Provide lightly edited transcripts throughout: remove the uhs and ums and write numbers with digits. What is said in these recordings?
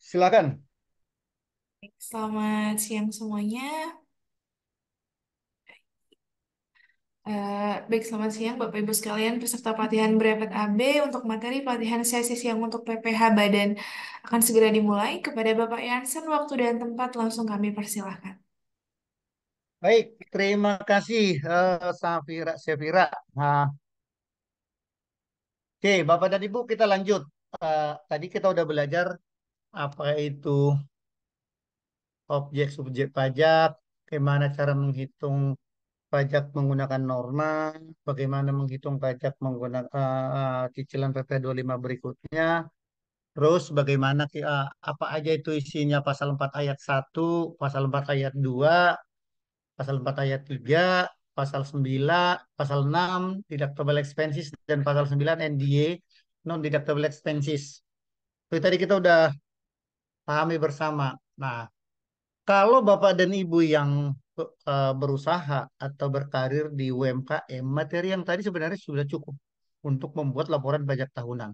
Silakan. Selamat siang semuanya. Baik, selamat siang Bapak Ibu sekalian peserta pelatihan brevet AB untuk materi pelatihan sesi siang untuk PPH Badan akan segera dimulai. Kepada Bapak Yansen, waktu dan tempat langsung kami persilahkan. Baik, terima kasih Safira. Nah, oke, Bapak dan Ibu kita lanjut. Tadi kita udah belajar apa itu objek subjek pajak, bagaimana cara menghitung pajak menggunakan norma, bagaimana menghitung pajak menggunakan cicilan PP 25 berikutnya, terus bagaimana apa aja itu isinya pasal 4 ayat 1, pasal 4 ayat 2, pasal 4 ayat 3, pasal 9, pasal 6 deductible expenses dan pasal 9 NDA non deductible expenses. Itu tadi kita udah pahami bersama. Nah, kalau Bapak dan Ibu yang berusaha atau berkarir di UMKM, materi yang tadi sebenarnya sudah cukup untuk membuat laporan pajak tahunan.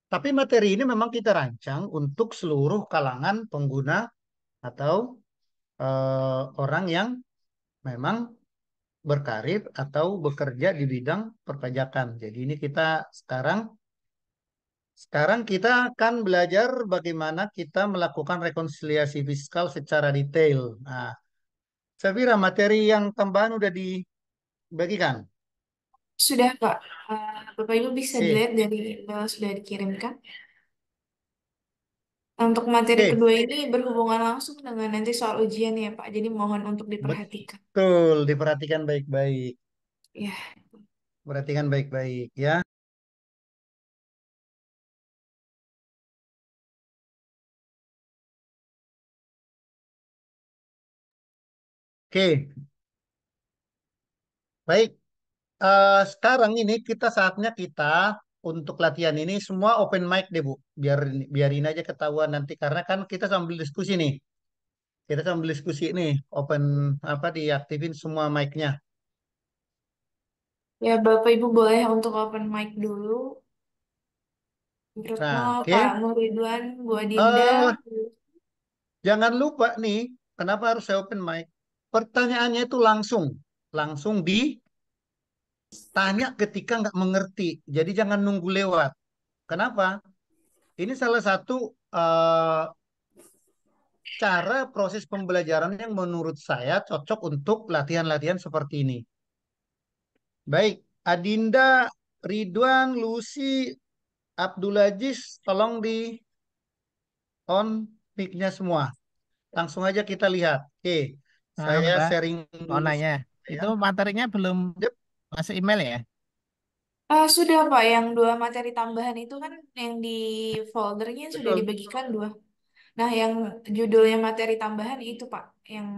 Tapi materi ini memang kita rancang untuk seluruh kalangan pengguna atau orang yang memang berkarir atau bekerja di bidang perpajakan. Jadi ini kita sekarang sekarang kita akan belajar bagaimana kita melakukan rekonsiliasi fiskal secara detail. Nah, saya kira materi yang tambahan udah dibagikan. Sudah, Pak. Bapak Ibu bisa Oke, dilihat dari email sudah dikirimkan. Untuk materi oke, kedua ini berhubungan langsung dengan nanti soal ujian ya, Pak. Jadi mohon untuk diperhatikan. betul, diperhatikan baik-baik. Ya. Perhatikan baik-baik ya. Oke, baik. Sekarang ini kita saatnya kita untuk latihan ini semua open mic deh Bu. Biarin aja ketahuan nanti karena kan kita sambil diskusi nih. Kita sambil diskusi nih, open apa diaktifin semua mic-nya. Ya, Bapak Ibu boleh untuk open mic dulu. Retno, Nah, Pak oke. Muridwan, Bu Adinda. Eh, jangan lupa nih, kenapa harus saya open mic? Pertanyaannya itu langsung, langsung ditanya ketika nggak mengerti. Jadi jangan nunggu lewat. Kenapa? Ini salah satu eh, cara proses pembelajaran yang menurut saya cocok untuk latihan-latihan seperti ini. Baik, Adinda, Ridwan, Lucy, Abdul Aziz, tolong di on mic-nya semua. Langsung aja kita lihat. Oke, saya Mbak, sharing mau dulu nanya, ya. itu materinya belum Yep, masuk email ya? Sudah Pak, yang dua materi tambahan itu kan yang di foldernya sudah betul. dibagikan dua. Nah, yang judulnya materi tambahan itu Pak, yang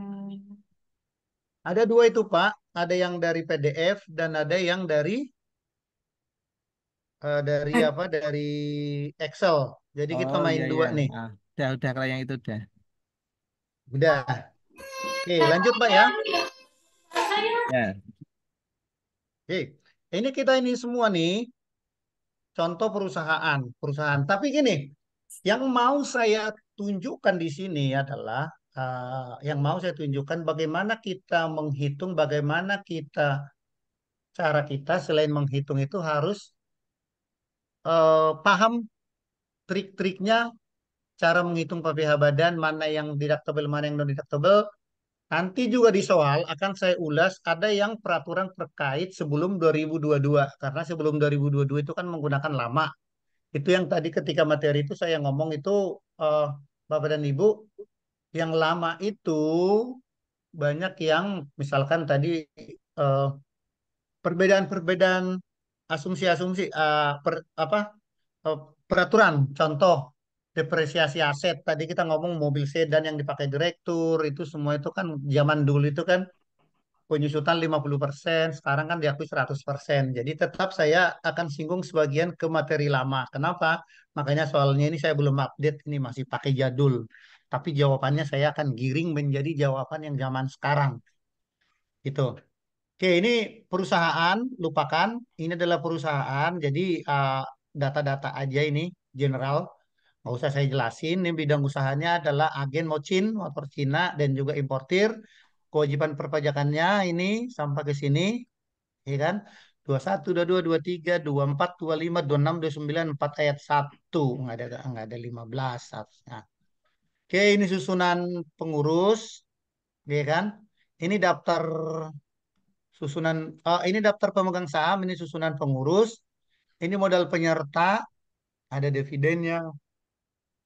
Ada dua itu, Pak. Ada yang dari PDF dan ada yang dari eh, apa? Dari Excel. Jadi kita Oh main iya iya, dua nih. udah kalau yang itu udah. Udah. Oke, lanjut, Pak ya. Ya, Oke. Ini semua nih contoh perusahaan. Tapi gini, yang mau saya tunjukkan di sini adalah yang mau saya tunjukkan bagaimana kita menghitung, bagaimana cara kita selain menghitung itu harus paham trik-triknya, cara menghitung PPh badan, mana yang deductible, mana yang non deductible. Nanti juga di soal akan saya ulas ada yang peraturan terkait sebelum 2022 karena sebelum 2022 itu kan menggunakan lama. Itu yang tadi ketika materi itu saya ngomong itu eh, Bapak dan Ibu, yang lama itu banyak yang misalkan tadi eh, perbedaan-perbedaan asumsi-asumsi apa peraturan. Contoh depresiasi aset tadi kita ngomong mobil sedan yang dipakai direktur itu semua itu kan zaman dulu itu kan penyusutan 50%, sekarang kan diakui 100%. Jadi tetap saya akan singgung sebagian ke materi lama. Kenapa? Makanya soalnya ini saya belum update, ini masih pakai jadul. Tapi jawabannya saya akan giring menjadi jawaban yang zaman sekarang. Gitu. Oke, ini perusahaan, lupakan. Ini adalah perusahaan, jadi data-data aja ini, general. Nggak usah saya jelasin, ini bidang usahanya adalah agen mocin, motor Cina, dan juga importir. Kewajiban perpajakannya ini sampai ke sini, ya kan? 21, 22, 23, 24, 25, 26, 29, 4 ayat 1. Nggak ada 15 seharusnya. Oke, ini susunan pengurus, ya kan? Ini daftar ini daftar pemegang saham, ini susunan pengurus, ini modal penyerta, ada dividennya,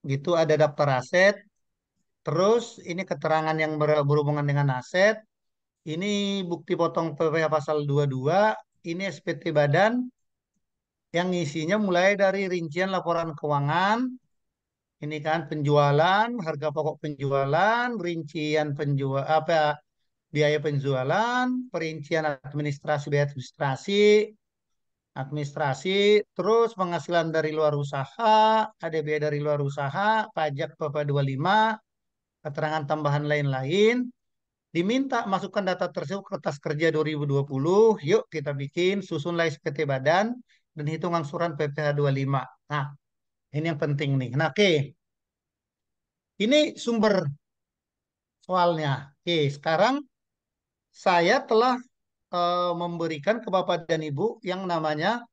gitu, ada daftar aset, terus ini keterangan yang berhubungan dengan aset, ini bukti potong PPh pasal 22, ini SPT badan yang isinya mulai dari rincian laporan keuangan, ini kan penjualan, harga pokok penjualan, rincian penjual apa biaya penjualan, perincian administrasi biaya administrasi, terus penghasilan dari luar usaha, ada biaya dari luar usaha, pajak PP 25, keterangan tambahan lain-lain. Diminta masukkan data tersebut ke kertas kerja 2020. Yuk kita bikin, susunlah SPT badan dan hitung angsuran PPh 25. Nah, ini yang penting nih. Nah, oke. Ini sumber soalnya. Oke, sekarang saya telah memberikan ke Bapak dan Ibu yang namanya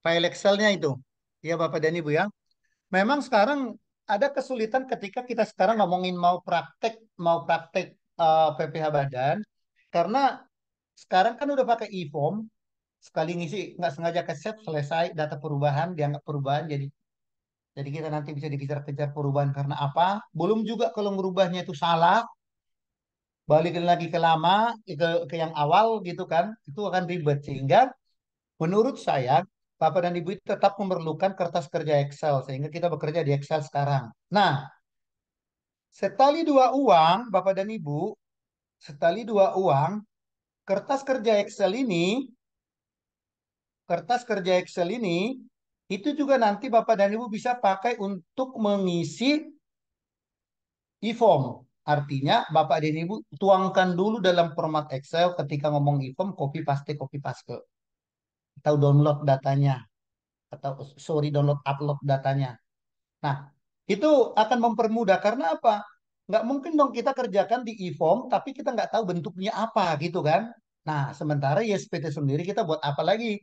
file Excel-nya itu. Ya, Bapak dan Ibu ya. Memang sekarang ada kesulitan ketika kita sekarang ngomongin mau praktek PPh badan karena sekarang kan udah pakai e-form, sekali ngisi nggak sengaja ke save selesai data perubahan dianggap perubahan, jadi kita nanti bisa dikejar-kejar perubahan karena apa? Belum juga kalau merubahnya itu salah, balikin lagi ke lama, ke yang awal gitu kan, itu akan ribet. Sehingga menurut saya Bapak dan Ibu tetap memerlukan kertas kerja Excel sehingga kita bekerja di Excel sekarang. Nah, setali dua uang, Bapak dan Ibu, setali dua uang, kertas kerja Excel ini, kertas kerja Excel ini, itu juga nanti Bapak dan Ibu bisa pakai untuk mengisi e-form. Artinya Bapak dan Ibu tuangkan dulu dalam format Excel ketika ngomong e-form, copy paste, atau download datanya, atau sorry download upload datanya. Nah, itu akan mempermudah karena apa? Nggak mungkin dong kita kerjakan di e-form tapi kita nggak tahu bentuknya apa gitu kan. Nah, sementara YSPT sendiri kita buat apa lagi?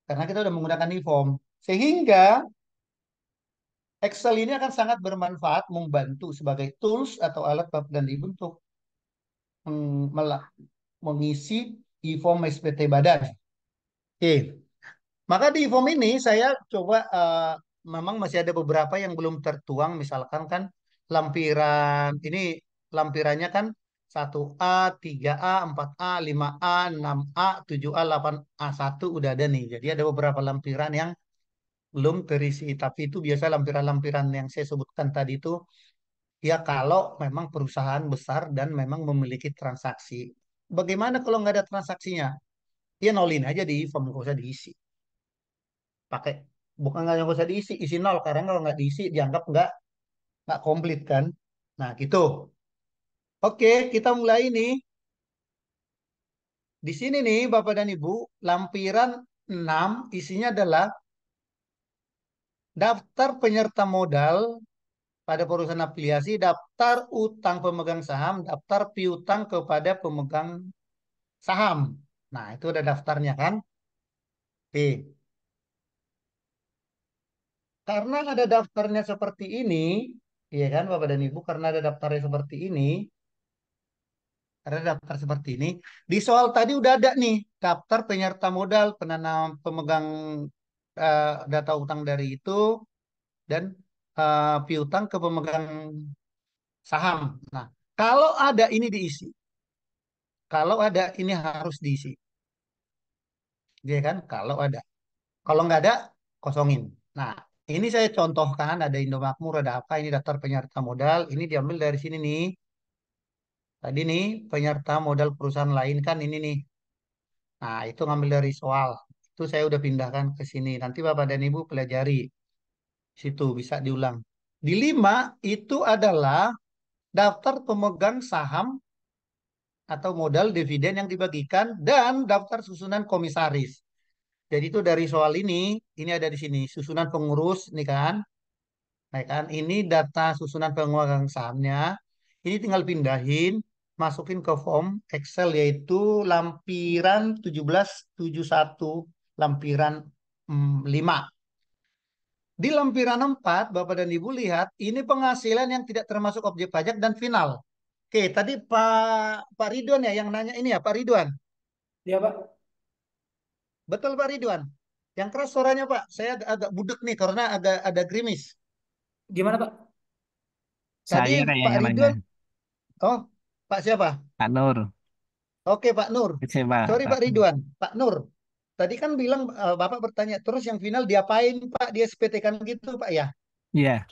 Karena kita udah menggunakan e-form. Sehingga Excel ini akan sangat bermanfaat membantu sebagai tools atau alat Bapak dan Ibu untuk mengisi e-form SPT badan. Oke, maka di e-form ini saya coba memang masih ada beberapa yang belum tertuang, misalkan kan lampiran ini lampirannya kan 1A, 3A, 4A, 5A, 6A, 7A, 8A1 udah ada nih. Jadi ada beberapa lampiran yang belum terisi. Tapi itu biasa lampiran-lampiran yang saya sebutkan tadi itu ya kalau memang perusahaan besar dan memang memiliki transaksi. Bagaimana kalau nggak ada transaksinya? Ya nolin aja di form, nggak usah diisi. Pakai bukan nggak usah diisi, isi nol karena kalau nggak diisi dianggap nggak komplit kan. Nah gitu. Oke, kita mulai nih. Di sini nih Bapak dan Ibu, lampiran 6 isinya adalah daftar penyerta modal pada perusahaan afiliasi, daftar utang pemegang saham, daftar piutang kepada pemegang saham. Nah, itu ada daftarnya kan? Oke. Karena ada daftarnya seperti ini, ya kan Bapak dan Ibu, karena ada daftarnya seperti ini, ada daftar seperti ini. Di soal tadi udah ada nih, daftar penyerta modal, penanam pemegang data utang dari itu, dan piutang ke pemegang saham. Nah, kalau ada ini diisi. Kalau ada ini harus diisi. Ya kan? Kalau ada. Kalau nggak ada, kosongin. Nah, ini saya contohkan ada Indomakmur, ada apa, ini daftar penyerta modal, ini diambil dari sini nih. Tadi nih, penyerta modal perusahaan lain kan ini nih. Nah, itu ngambil dari soal. Itu saya udah pindahkan ke sini. Nanti Bapak dan Ibu pelajari. Situ bisa diulang. Di 5 itu adalah daftar pemegang saham atau modal dividen yang dibagikan dan daftar susunan komisaris. Jadi itu dari soal ini ada di sini susunan pengurus nih kan. Nah kan, ini data susunan penguatan sahamnya. Ini tinggal pindahin, masukin ke form Excel yaitu lampiran 1771 lampiran 5. Di lampiran 4, Bapak dan Ibu lihat, ini penghasilan yang tidak termasuk objek pajak dan final. Oke, tadi Pak Ridwan ya yang nanya ini ya, Pak Ridwan. Iya, Pak. Betul Pak Ridwan. Yang keras suaranya Pak. Saya agak budek nih karena agak ada gerimis. Gimana, Pak? Tadi Saya kayak Pak yang nanya. Ridwan, oh Pak siapa? Pak Nur. Oke Pak Nur. Kecewa, Sorry Pak. Pak Ridwan. Pak Nur. Tadi kan bilang Bapak bertanya terus yang final diapain Pak? Dia SPT kan gitu Pak ya. Iya.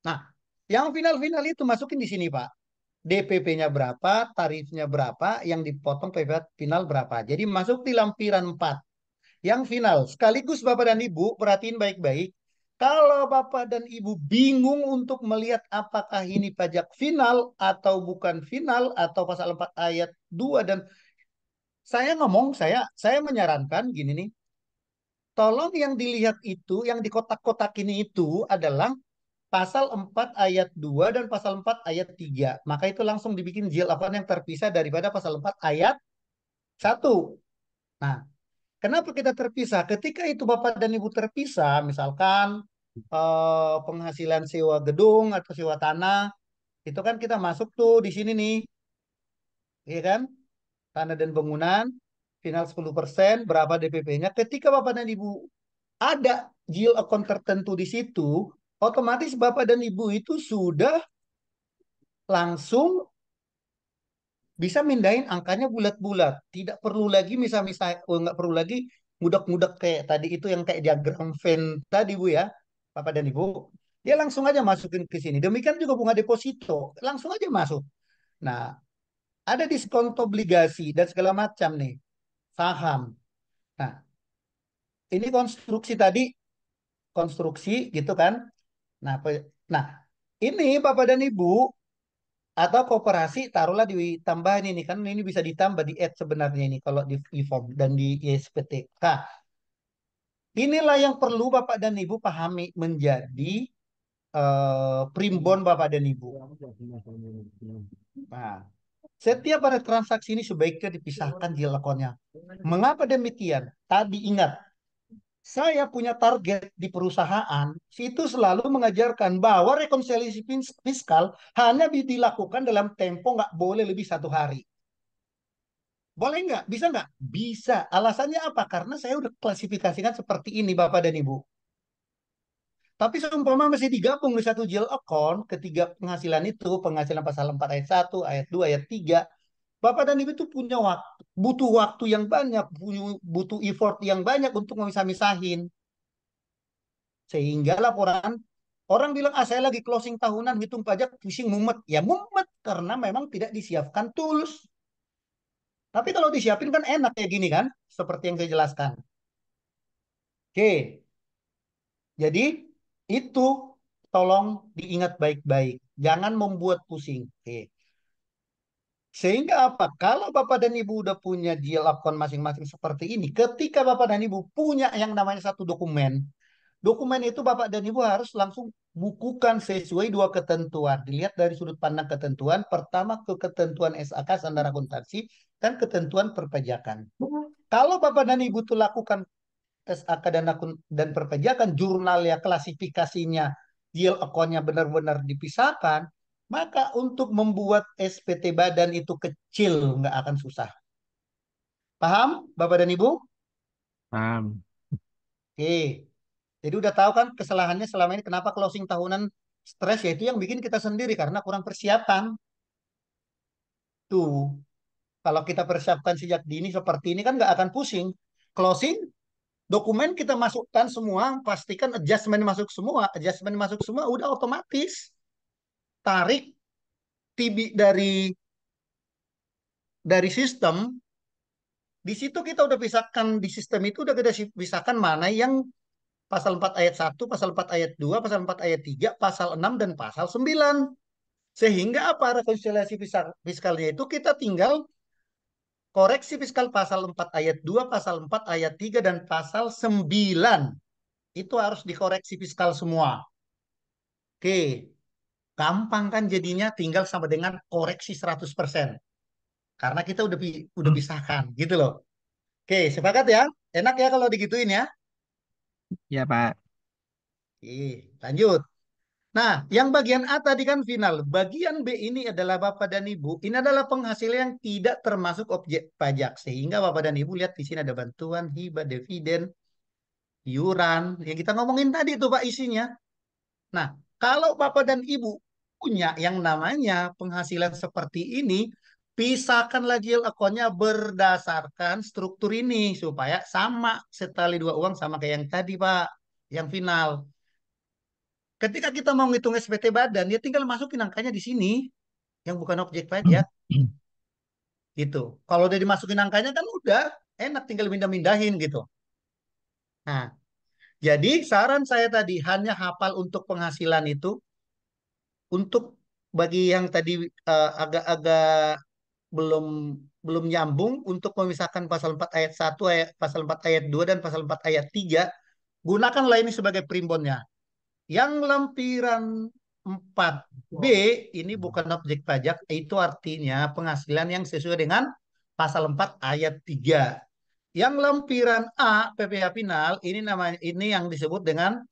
Nah, yang final-final itu masukin di sini Pak. DPP-nya berapa, tarifnya berapa, yang dipotong PPh final berapa. Jadi masuk di lampiran 4. Yang final, sekaligus Bapak dan Ibu, perhatiin baik-baik. Kalau Bapak dan Ibu bingung untuk melihat apakah ini pajak final atau bukan final atau pasal 4 ayat 2 dan saya menyarankan gini nih. Tolong yang dilihat itu, yang di kotak-kotak ini itu adalah pasal 4 ayat 2 dan pasal 4 ayat 3. Maka itu langsung dibikin JIL account yang terpisah daripada pasal 4 ayat 1. Nah, kenapa kita terpisah? Ketika itu Bapak dan Ibu terpisah, misalkan penghasilan sewa gedung atau sewa tanah, itu kan kita masuk tuh di sini nih, ya kan? Tanah dan bangunan, final 10%, berapa DPP-nya. Ketika Bapak dan Ibu ada JIL account tertentu di situ, otomatis Bapak dan Ibu itu sudah langsung bisa mindahin angkanya bulat-bulat. Tidak perlu lagi misal-misal, oh, nggak perlu lagi mudak-mudak kayak tadi itu yang kayak diagram Venn tadi Bu ya, Bapak dan Ibu. Dia langsung aja masukin ke sini. Demikian juga bunga deposito, langsung aja masuk. Nah, ada diskon obligasi dan segala macam nih, saham. Nah, ini konstruksi tadi, konstruksi gitu kan. Nah, nah ini Bapak dan Ibu atau koperasi taruhlah ditambahin ini kan ini bisa ditambah di add sebenarnya ini kalau di e-form dan di ISPT. Nah, inilah yang perlu Bapak dan Ibu pahami menjadi primbon Bapak dan Ibu. Nah, setiap ada transaksi ini sebaiknya dipisahkan di akunnya. Mengapa demikian? Tadi ingat, saya punya target di perusahaan, situ selalu mengajarkan bahwa rekonsiliasi fiskal hanya dilakukan dalam tempo nggak boleh lebih 1 hari. Boleh nggak? Bisa nggak? Bisa. Alasannya apa? Karena saya udah klasifikasikan seperti ini, Bapak dan Ibu. Tapi seumpama masih digabung di satu GL account, ketiga penghasilan itu, penghasilan pasal 4 ayat 1, ayat 2, ayat 3, Bapak dan Ibu itu punya waktu, butuh waktu yang banyak, butuh effort yang banyak untuk memisah-misahin. Sehingga laporan, orang bilang, ah saya lagi closing tahunan, hitung pajak, pusing mumet. Ya mumet, karena memang tidak disiapkan tools. Tapi kalau disiapin kan enak kayak gini kan, seperti yang saya jelaskan. Oke, jadi itu tolong diingat baik-baik. Jangan membuat pusing. Oke. Sehingga apa? Kalau Bapak dan Ibu udah punya GL account masing-masing seperti ini, ketika Bapak dan Ibu punya yang namanya satu dokumen, dokumen itu Bapak dan Ibu harus langsung bukukan sesuai 2 ketentuan. Dilihat dari sudut pandang ketentuan, pertama ke ketentuan SAK standar akuntansi dan ketentuan perpajakan. Kalau Bapak dan Ibu tuh lakukan SAK dan perpajakan, jurnalnya, klasifikasinya, yield account-nya benar-benar dipisahkan, maka untuk membuat SPT badan itu kecil, nggak akan susah. Paham, Bapak dan Ibu? Paham. Oke. Jadi udah tahu kan kesalahannya selama ini kenapa closing tahunan stres, yaitu yang bikin kita sendiri karena kurang persiapan. Tuh, kalau kita persiapkan sejak dini seperti ini kan nggak akan pusing. Closing dokumen kita masukkan semua, pastikan adjustment masuk semua, udah otomatis tarik TB dari sistem. Di situ kita udah pisahkan di sistem itu udah kita pisahkan mana yang pasal 4 ayat 1, pasal 4 ayat 2, pasal 4 ayat 3, pasal 6 dan pasal 9. Sehingga apa rekonsiliasi fiskalnya itu kita tinggal koreksi fiskal pasal 4 ayat 2, pasal 4 ayat 3 dan pasal 9. Itu harus dikoreksi fiskal semua. Oke, gampang kan jadinya tinggal sama dengan koreksi 100%. Karena kita udah pisahkan gitu loh. Oke, sepakat ya? Enak ya kalau digituin ya? Ya, Pak. Oke, lanjut. Nah, yang bagian A tadi kan final. Bagian B ini adalah Bapak dan Ibu. Ini adalah penghasilan yang tidak termasuk objek pajak. Sehingga Bapak dan Ibu lihat di sini ada bantuan, hibah, dividen, iuran. Yang kita ngomongin tadi itu Pak isinya. Nah, kalau Bapak dan Ibu punya yang namanya penghasilan seperti ini, pisahkan lagi akunnya berdasarkan struktur ini supaya sama setali dua uang sama kayak yang tadi Pak, yang final. Ketika kita mau ngitung SPT badan, ya tinggal masukin angkanya di sini yang bukan objek pajak gitu. Kalau udah dimasukin angkanya kan udah enak tinggal mindah-mindahin gitu. Nah, jadi saran saya tadi hanya hafal untuk penghasilan itu untuk bagi yang tadi agak-agak belum belum nyambung untuk memisahkan pasal 4 ayat 1, pasal 4 ayat 2 dan pasal 4 ayat 3, gunakanlah ini sebagai primbonnya. Yang lampiran 4B ini bukan objek pajak, itu artinya penghasilan yang sesuai dengan pasal 4 ayat 3. Yang lampiran A PPh final ini yang disebut dengan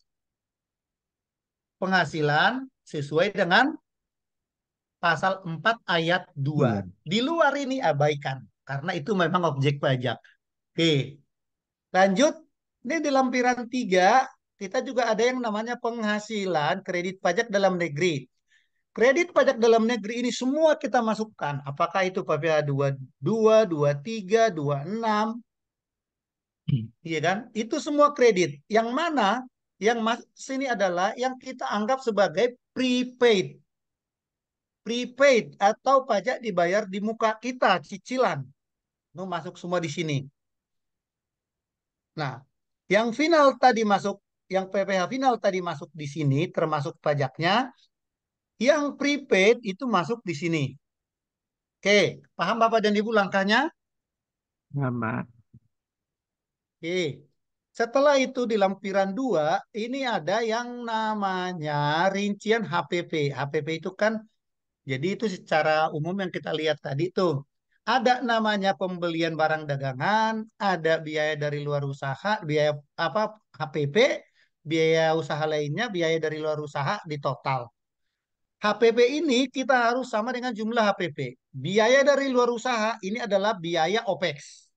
penghasilan sesuai dengan pasal 4 ayat 2. Dua. Di luar ini abaikan karena itu memang objek pajak. Oke, lanjut. Ini di lampiran 3 kita juga ada yang namanya penghasilan kredit pajak dalam negeri. Kredit pajak dalam negeri ini semua kita masukkan. Apakah itu PPh 22, 23, 26, iya kan? Itu semua kredit. Yang mana yang sini adalah yang kita anggap sebagai prepaid. Prepaid atau pajak dibayar di muka kita, cicilan. Itu masuk semua di sini. Nah, yang final tadi masuk, yang PPh final tadi masuk di sini, termasuk pajaknya. Yang prepaid itu masuk di sini. Oke, paham Bapak dan Ibu langkahnya? Sama. Oke. Setelah itu di lampiran 2 ini ada yang namanya rincian HPP. HPP itu kan, jadi itu secara umum yang kita lihat tadi tuh. Ada namanya pembelian barang dagangan, ada biaya dari luar usaha, biaya apa HPP, biaya usaha lainnya, biaya dari luar usaha di total. HPP ini kita harus sama dengan jumlah HPP. Biaya dari luar usaha ini adalah biaya OPEX,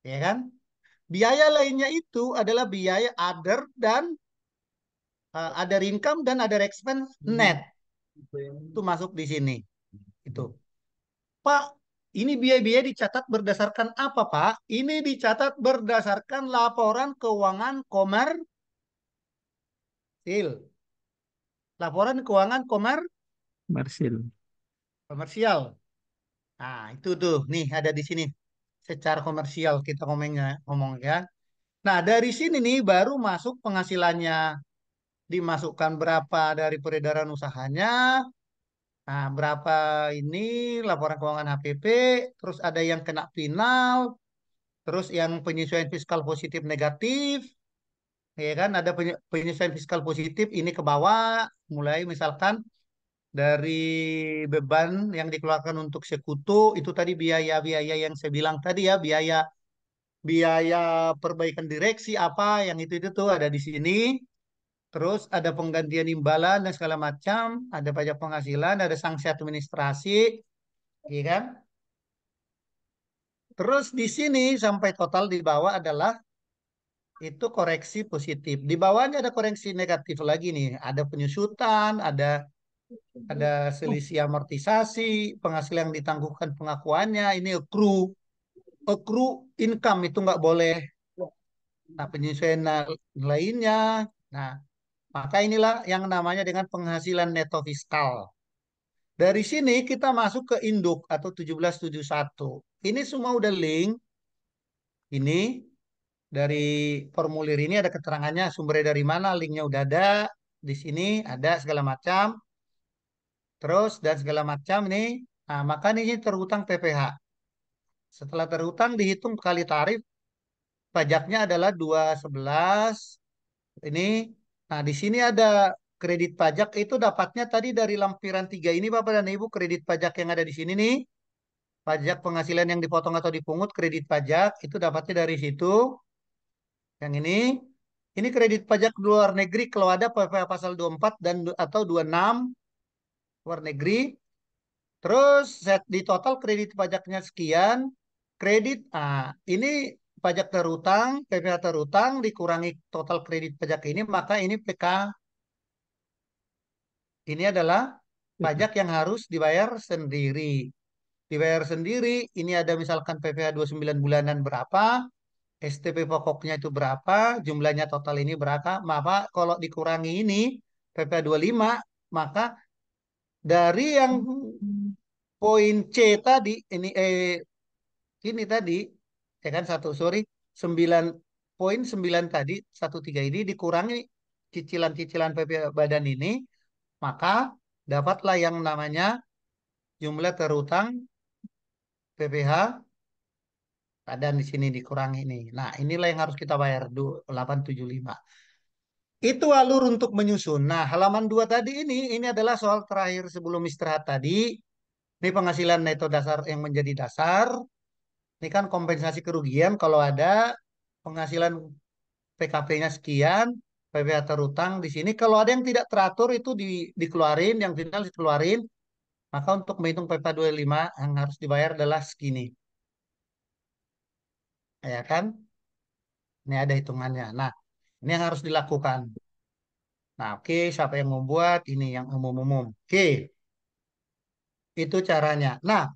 ya kan? Biaya lainnya itu adalah biaya other dan other income dan other expense net. Itu masuk di sini. Itu. Pak, ini biaya-biaya dicatat berdasarkan apa, Pak? Ini dicatat berdasarkan laporan keuangan komersil. Laporan keuangan Marsil. komersial. Nah, itu tuh. Nih, ada di sini. Secara komersial kita ngomong ya. Nah, dari sini nih baru masuk penghasilannya. Dimasukkan berapa dari peredaran usahanya, nah, berapa ini laporan keuangan HPP, terus ada yang kena final, terus yang penyesuaian fiskal positif negatif, ya kan? Ada penyesuaian fiskal positif ini ke bawah, mulai misalkan dari beban yang dikeluarkan untuk sekutu, itu tadi biaya-biaya yang saya bilang tadi ya, biaya biaya perbaikan direksi apa, yang itu tuh ada di sini. Terus ada penggantian imbalan dan segala macam, ada pajak penghasilan, ada sanksi administrasi, ya kan? Terus di sini sampai total di bawah adalah itu koreksi positif. Di bawahnya ada koreksi negatif lagi nih. Ada penyusutan, ada selisih amortisasi, penghasilan yang ditangguhkan pengakuannya, ini accrue income itu nggak boleh. Nah, penyesuaian lainnya. Nah, maka inilah yang namanya dengan penghasilan neto fiskal. Dari sini kita masuk ke induk atau 1771. Ini semua udah link. Ini dari formulir ini ada keterangannya sumbernya dari mana, linknya udah ada. Di sini ada segala macam. Terus dan segala macam ini. Nah, maka ini terhutang PPh. Setelah terhutang dihitung kali tarif, pajaknya adalah 211. Ini. Nah, di sini ada kredit pajak itu dapatnya tadi dari lampiran 3 ini Bapak dan Ibu, kredit pajak yang ada di sini nih. Pajak penghasilan yang dipotong atau dipungut, kredit pajak itu dapatnya dari situ. Yang ini kredit pajak luar negeri kalau ada PPh pasal 24 dan atau 26 luar negeri. Terus set di total kredit pajaknya sekian. Kredit ini pajak terutang, PPh terutang dikurangi total kredit pajak ini, maka ini PK. Ini adalah pajak yang harus dibayar sendiri. Dibayar sendiri, ini ada misalkan PPh 29 bulanan berapa, STP pokoknya itu berapa, jumlahnya total ini berapa, maka kalau dikurangi ini PPh 25, maka dari yang poin C tadi, ini tadi, ya kan satu, sorry, 9,9 tadi, 13 ini dikurangi cicilan-cicilan PPh badan ini, maka dapatlah yang namanya jumlah terutang PPh dan di sini dikurangi ini. Nah, inilah yang harus kita bayar 875. Itu alur untuk menyusun. Nah, halaman 2 tadi ini adalah soal terakhir sebelum istirahat tadi. Ini penghasilan neto dasar yang menjadi dasar. Ini kan kompensasi kerugian kalau ada penghasilan PKP-nya sekian, PPh terutang di sini. Kalau ada yang tidak teratur itu dikeluarin, yang final dikeluarin. Maka untuk menghitung PPh 25 yang harus dibayar adalah segini. Ya kan? Ini ada hitungannya. Nah, ini yang harus dilakukan. Nah, oke, siapa yang membuat ini yang umum-umum. Oke, itu caranya. Nah,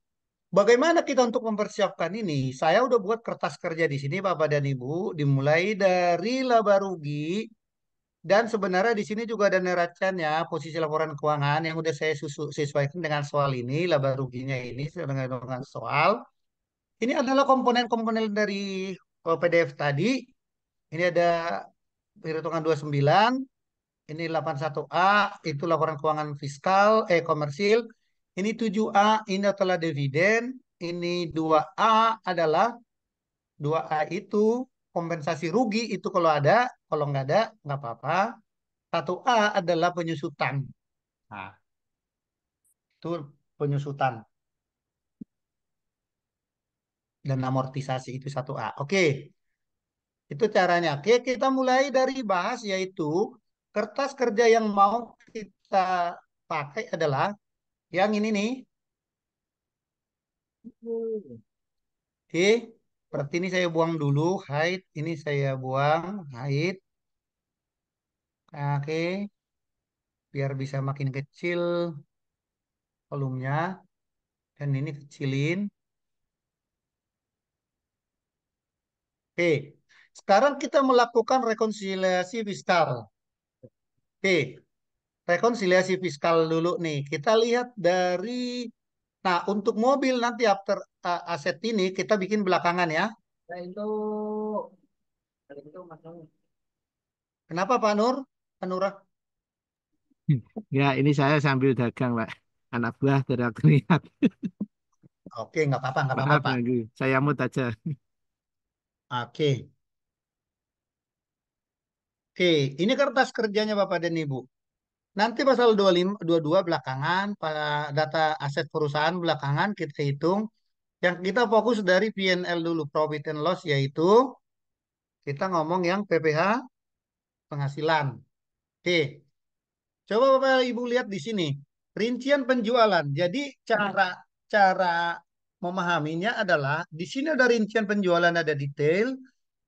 bagaimana kita untuk mempersiapkan ini? Saya udah buat kertas kerja di sini, Bapak dan Ibu, dimulai dari laba rugi dan sebenarnya di sini juga ada neracannya, posisi laporan keuangan yang udah saya sesuaikan dengan soal ini, laba ruginya ini dengan soal. Ini adalah komponen-komponen dari PDF tadi. Ini ada perhitungan 29. Ini 81A, itu laporan keuangan fiskal, komersil. Ini 7A, ini adalah dividen. Ini 2A adalah 2A itu kompensasi rugi itu kalau ada, kalau nggak ada nggak apa-apa. 1A adalah penyusutan. Nah, itu penyusutan dan amortisasi itu 1A. Oke, itu caranya. Oke, kita mulai dari bahas yaitu kertas kerja yang mau kita pakai adalah yang ini nih. Oke, berarti ini saya buang dulu height. Ini saya buang height. Oke, biar bisa makin kecil volumenya. Dan ini kecilin. Oke, sekarang kita melakukan rekonsiliasi fiskal. Oke, rekonsiliasi fiskal dulu nih. Kita lihat dari, nah untuk mobil nanti after aset ini kita bikin belakangan ya. Nah, itu masalah. Kenapa Pak Nur? Pak Nurah? Ya, ini saya sambil dagang, Pak. Anak buah teriak-teriak. Oke, nggak apa-apa Maaf, Pak. lagi. Saya mood aja. Oke, oke. Ini kertas kerjanya Bapak dan Ibu. Nanti pasal 25, 22 belakangan, pada data aset perusahaan belakangan kita hitung. Yang kita fokus dari P&L dulu, profit and loss, yaitu kita ngomong yang PPh penghasilan. Oke, coba Bapak Ibu lihat di sini. Rincian penjualan. Jadi cara cara memahaminya adalah di sini ada rincian penjualan, ada detail.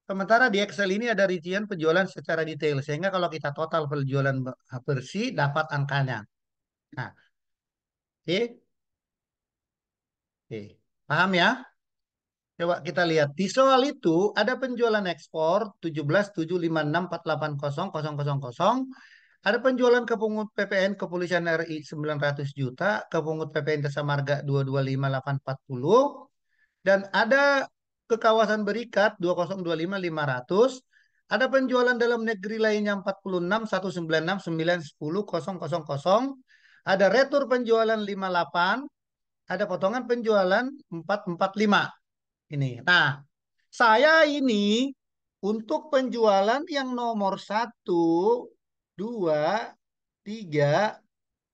Sementara di Excel ini ada rincian penjualan secara detail. Sehingga kalau kita total penjualan bersih dapat angkanya. Nah, oke. Oke. Paham ya? Coba kita lihat. Di soal itu ada penjualan ekspor 17.756.480.000. Ada penjualan ke pungut PPN Kepolisian RI 900 juta, ke pungut PPN Jasa Marga 225.840, dan ada ke kawasan berikat 2025.500. Ada penjualan dalam negeri lainnya 46.196.910.000. Ada retur penjualan 58, ada potongan penjualan 445. Ini. Nah, saya ini untuk penjualan yang nomor 1, 2, 3,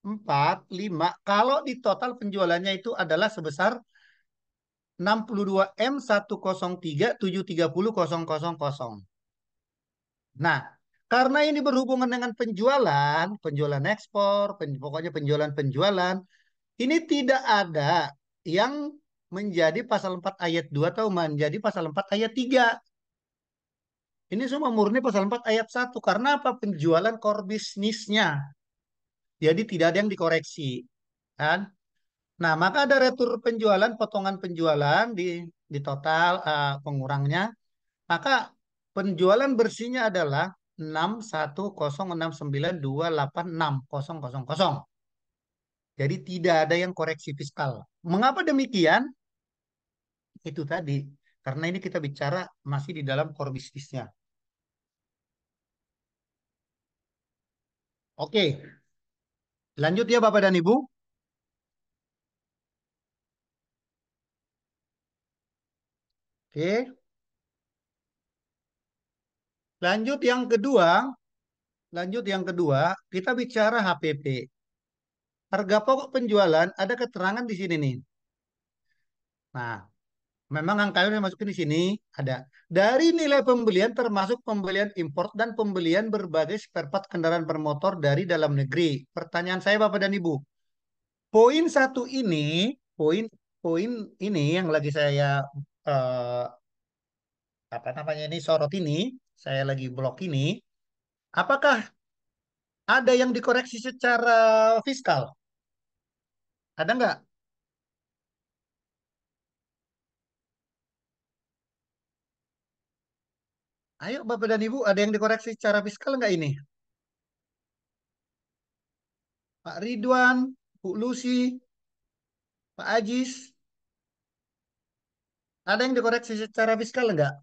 4, 5. Kalau di total penjualannya itu adalah sebesar 62M103730000. Nah, karena ini berhubungan dengan penjualan, penjualan ekspor, pokoknya penjualan-penjualan, ini tidak ada yang menjadi pasal 4 ayat 2 atau menjadi pasal 4 ayat 3. Ini semua murni pasal 4 ayat 1. Karena apa? Penjualan core bisnisnya. Jadi tidak ada yang dikoreksi. Kan? Nah, maka ada retur penjualan, potongan penjualan di total pengurangnya. Maka penjualan bersihnya adalah 610692860000. Jadi tidak ada yang koreksi fiskal. Mengapa demikian? Itu tadi. Karena ini kita bicara masih di dalam core bisnisnya. Oke, lanjut ya Bapak dan Ibu. Oke, lanjut yang kedua. Lanjut yang kedua, kita bicara HPP. Harga pokok penjualan ada keterangan di sini nih. Nah, memang angkanya udah masukin di sini ada. Dari nilai pembelian termasuk pembelian import dan pembelian berbagai spare part kendaraan bermotor dari dalam negeri. Pertanyaan saya Bapak dan Ibu, poin satu ini, poin ini yang lagi saya eh, apa namanya ini sorot ini, saya lagi blok ini, apakah ada yang dikoreksi secara fiskal? Ada nggak? Ayo Bapak dan Ibu, ada yang dikoreksi secara fiskal nggak ini? Pak Ridwan, Bu Lucy, Pak Ajis, ada yang dikoreksi secara fiskal nggak?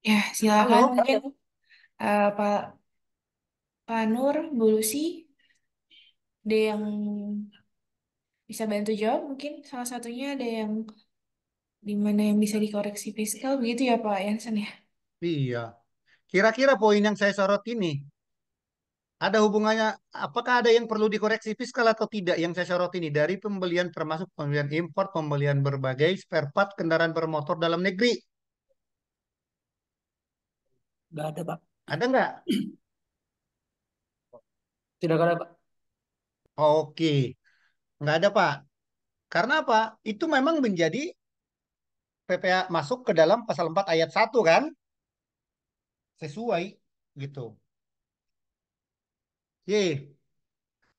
Ya, silakan Halo? mungkin Pak Nur, Bu Lucy, ada yang bisa bantu jawab mungkin salah satunya ada yang di mana yang bisa dikoreksi fiskal begitu ya Pak Yansen ya. Iya. Kira-kira poin yang saya sorot ini, ada hubungannya, apakah ada yang perlu dikoreksi fiskal atau tidak yang saya sorot ini? Dari pembelian termasuk pembelian impor, pembelian berbagai spare part kendaraan bermotor dalam negeri. Nggak ada, Pak. Ada nggak? Tidak ada, Pak. Oke, nggak ada Pak. Karena apa? Itu memang menjadi PPA masuk ke dalam pasal 4 ayat 1 kan? Sesuai gitu. Ye,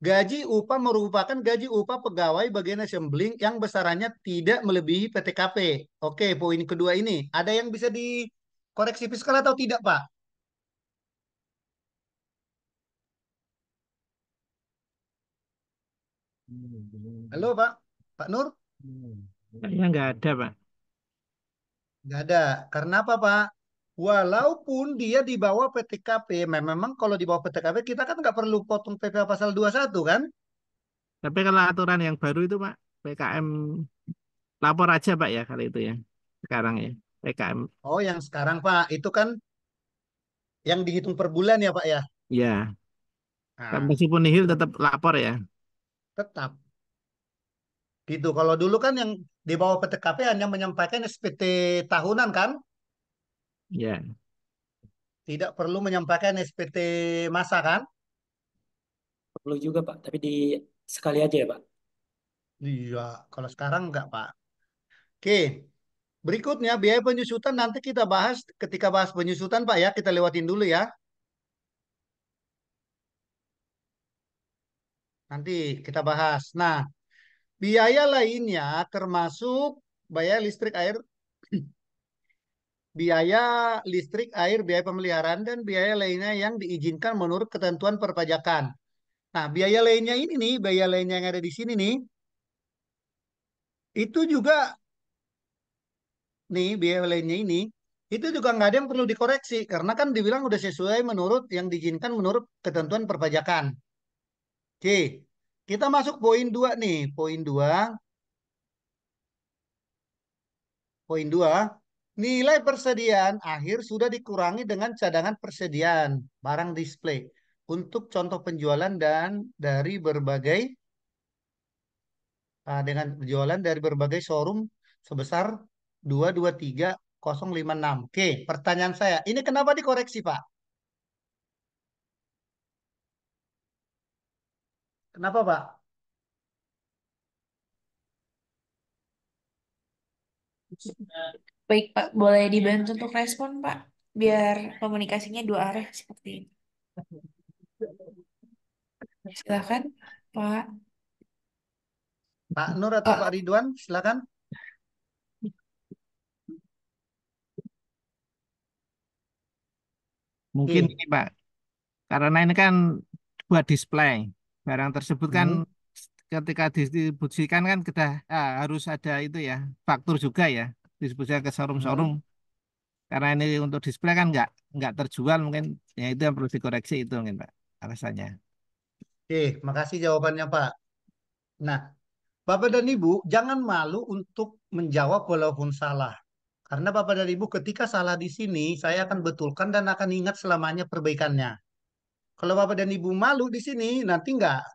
gaji upah merupakan gaji upah pegawai bagian assembling yang besarannya tidak melebihi PTKP. Oke, poin kedua ini. Ada yang bisa dikoreksi fiskal atau tidak, Pak? Halo, Pak. Pak Nur? Kayaknya nggak ada, Pak. Nggak ada. Karena apa, Pak? Walaupun dia di bawah PTKP, memang kalau di bawah PTKP kita kan nggak perlu potong PPh pasal 21 kan? Tapi kalau aturan yang baru itu, Pak, PKM lapor aja, Pak ya, kali itu ya. Sekarang ya, PKM. Oh, yang sekarang, Pak, itu kan yang dihitung per bulan ya, Pak ya? Ya, kan Nah, meskipun nihil tetap lapor ya. tetap. Gitu. Kalau dulu kan yang di bawah PTKP hanya menyampaikan SPT tahunan kan, Ya, tidak perlu menyampaikan SPT masa kan? Perlu juga, Pak. Tapi di sekali aja ya, Pak. Iya, kalau sekarang enggak, Pak. Oke, berikutnya biaya penyusutan nanti kita bahas ketika bahas penyusutan, Pak ya, kita lewatin dulu ya. Nanti kita bahas. Nah, biaya lainnya termasuk biaya listrik air, biaya listrik air, biaya pemeliharaan dan biaya lainnya yang diizinkan menurut ketentuan perpajakan. Nah, biaya lainnya ini nih, biaya lainnya yang ada di sini nih, itu juga nih, biaya lainnya ini, itu juga nggak ada yang perlu dikoreksi karena kan dibilang udah sesuai menurut yang diizinkan menurut ketentuan perpajakan. Oke, kita masuk poin 2 nih, poin 2, poin 2. Nilai persediaan akhir sudah dikurangi dengan cadangan persediaan barang display untuk contoh penjualan dan dari berbagai dengan penjualan dari berbagai showroom sebesar 223.056. Oke, pertanyaan saya, ini kenapa dikoreksi, Pak? Kenapa, Pak? Baik, Pak. Boleh dibantu untuk respon, Pak? Biar komunikasinya dua arah seperti ini. Silakan, Pak. Pak Nur atau Pak Oh, Ridwan, silakan. Mungkin Oke. ini Pak, karena ini kan buat display. Barang tersebut kan Hmm. ketika didistribusikan kan kita harus ada itu ya, faktur juga ya, distribusikan ke showroom-showroom. Hmm. Karena ini untuk display kan nggak terjual mungkin ya itu yang perlu dikoreksi itu mungkin Pak alasannya. Oke, makasih jawabannya, Pak. Nah, Bapak dan Ibu, jangan malu untuk menjawab walaupun salah. Karena Bapak dan Ibu ketika salah di sini, saya akan betulkan dan akan ingat selamanya perbaikannya. Kalau Bapak dan Ibu malu di sini, nanti nggak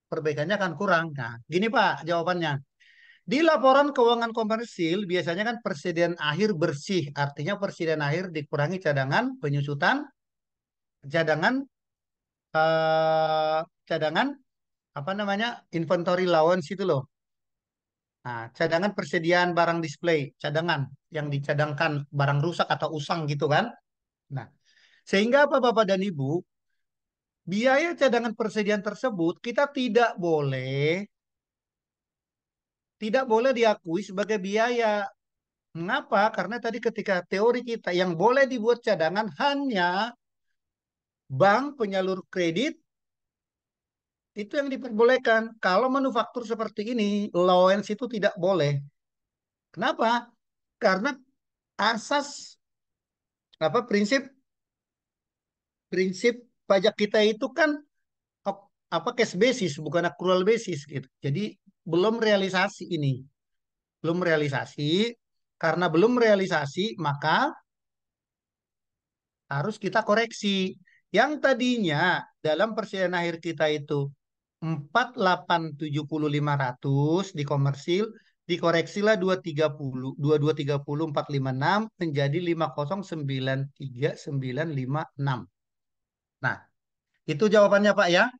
perbaikannya akan kurang. Nah, gini Pak jawabannya. Di laporan keuangan komersil biasanya kan persediaan akhir bersih, artinya persediaan akhir dikurangi cadangan penyusutan, cadangan eh, cadangan apa namanya inventory allowance itu loh. Nah, cadangan persediaan barang display, cadangan yang dicadangkan barang rusak atau usang gitu kan. Nah, sehingga apa Bapak dan Ibu, biaya cadangan persediaan tersebut kita tidak boleh diakui sebagai biaya. Mengapa? Karena tadi ketika teori kita yang boleh dibuat cadangan hanya bank penyalur kredit itu yang diperbolehkan. Kalau manufaktur seperti ini, allowance itu tidak boleh. Kenapa? Karena asas apa prinsip prinsip pajak kita itu kan apa cash basis bukan accrual basis gitu. Jadi belum realisasi ini, belum realisasi. Karena belum realisasi, maka harus kita koreksi. Yang tadinya dalam persediaan akhir kita itu 4870.500 di komersil, dikoreksilah 230 456 menjadi 5093.956. Nah, itu jawabannya Pak ya.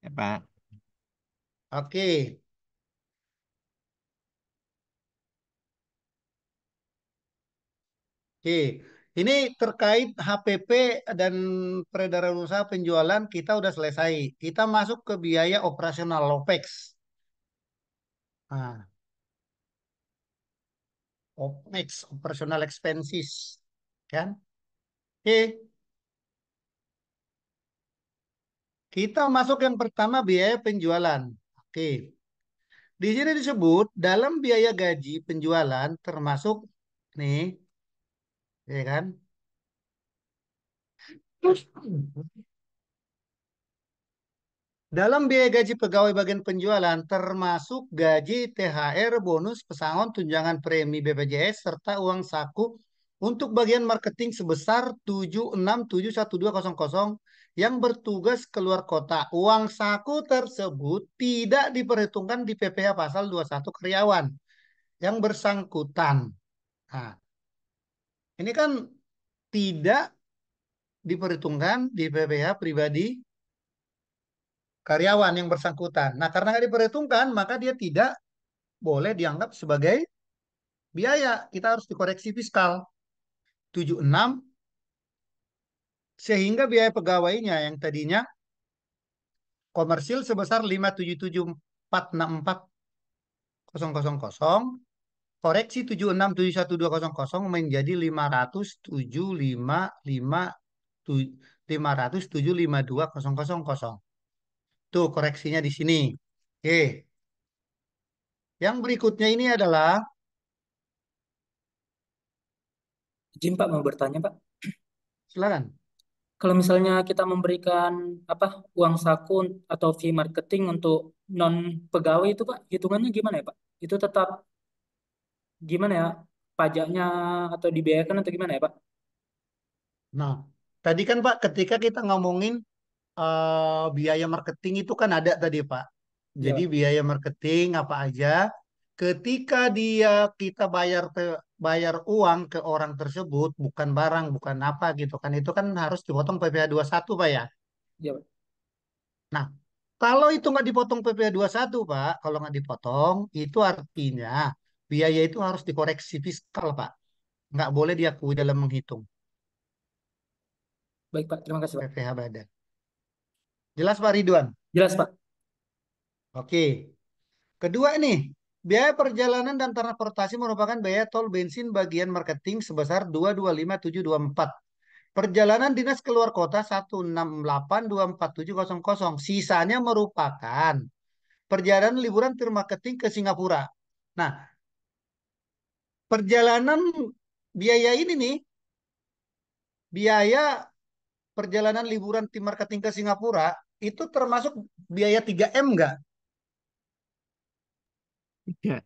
Ya Pak. Oke. Oke. Ini terkait HPP dan peredaran usaha penjualan kita udah selesai. Kita masuk ke biaya operasional OPEX. Nah, OPEX, operational expenses. Kan? Oke, kita masuk yang pertama biaya penjualan. Oke. Di sini disebut dalam biaya gaji penjualan termasuk nih, ya kan? Dalam biaya gaji pegawai bagian penjualan termasuk gaji THR, bonus, pesangon, tunjangan premi BPJS serta uang saku untuk bagian marketing sebesar 76.712.00 yang bertugas keluar kota. Uang saku tersebut tidak diperhitungkan di PPh pasal 21 karyawan yang bersangkutan. Nah, ini kan tidak diperhitungkan di PPh pribadi karyawan yang bersangkutan. Nah, karena nggak diperhitungkan, maka dia tidak boleh dianggap sebagai biaya. Kita harus dikoreksi fiskal 76 sehingga biaya pegawainya yang tadinya komersil sebesar 577.464.000 koreksi 76.712.00 menjadi 507.552.000. Tuh koreksinya di sini. Oke. Yang berikutnya ini adalah Izin Pak mau bertanya Pak. silakan. Kalau misalnya kita memberikan apa uang saku atau fee marketing untuk non pegawai itu Pak, hitungannya gimana ya Pak? Itu tetap gimana ya? Pajaknya atau dibiayakan atau gimana ya, Pak? Nah, tadi kan Pak, ketika kita ngomongin biaya marketing itu kan ada tadi Pak. Ya, Jadi Pak. biaya marketing apa aja, ketika kita bayar uang ke orang tersebut, bukan barang, bukan apa gitu kan, itu kan harus dipotong PPh satu Pak ya. Ya, Pak. Nah, kalau itu nggak dipotong PPh satu Pak, kalau nggak dipotong, itu artinya biaya itu harus dikoreksi fiskal Pak. Nggak boleh diakui dalam menghitung Baik, Pak. Terima kasih, Pak. PPh badan. Jelas Pak Ridwan? Jelas, Pak. Oke. Kedua nih, biaya perjalanan dan transportasi merupakan biaya tol bensin bagian marketing sebesar 225.724. Perjalanan dinas keluar kota 168.24700. Sisanya merupakan perjalanan liburan tur marketing ke Singapura. Nah, perjalanan biaya ini nih, biaya perjalanan liburan tim marketing ke Singapura itu termasuk biaya 3M nggak? Tiga.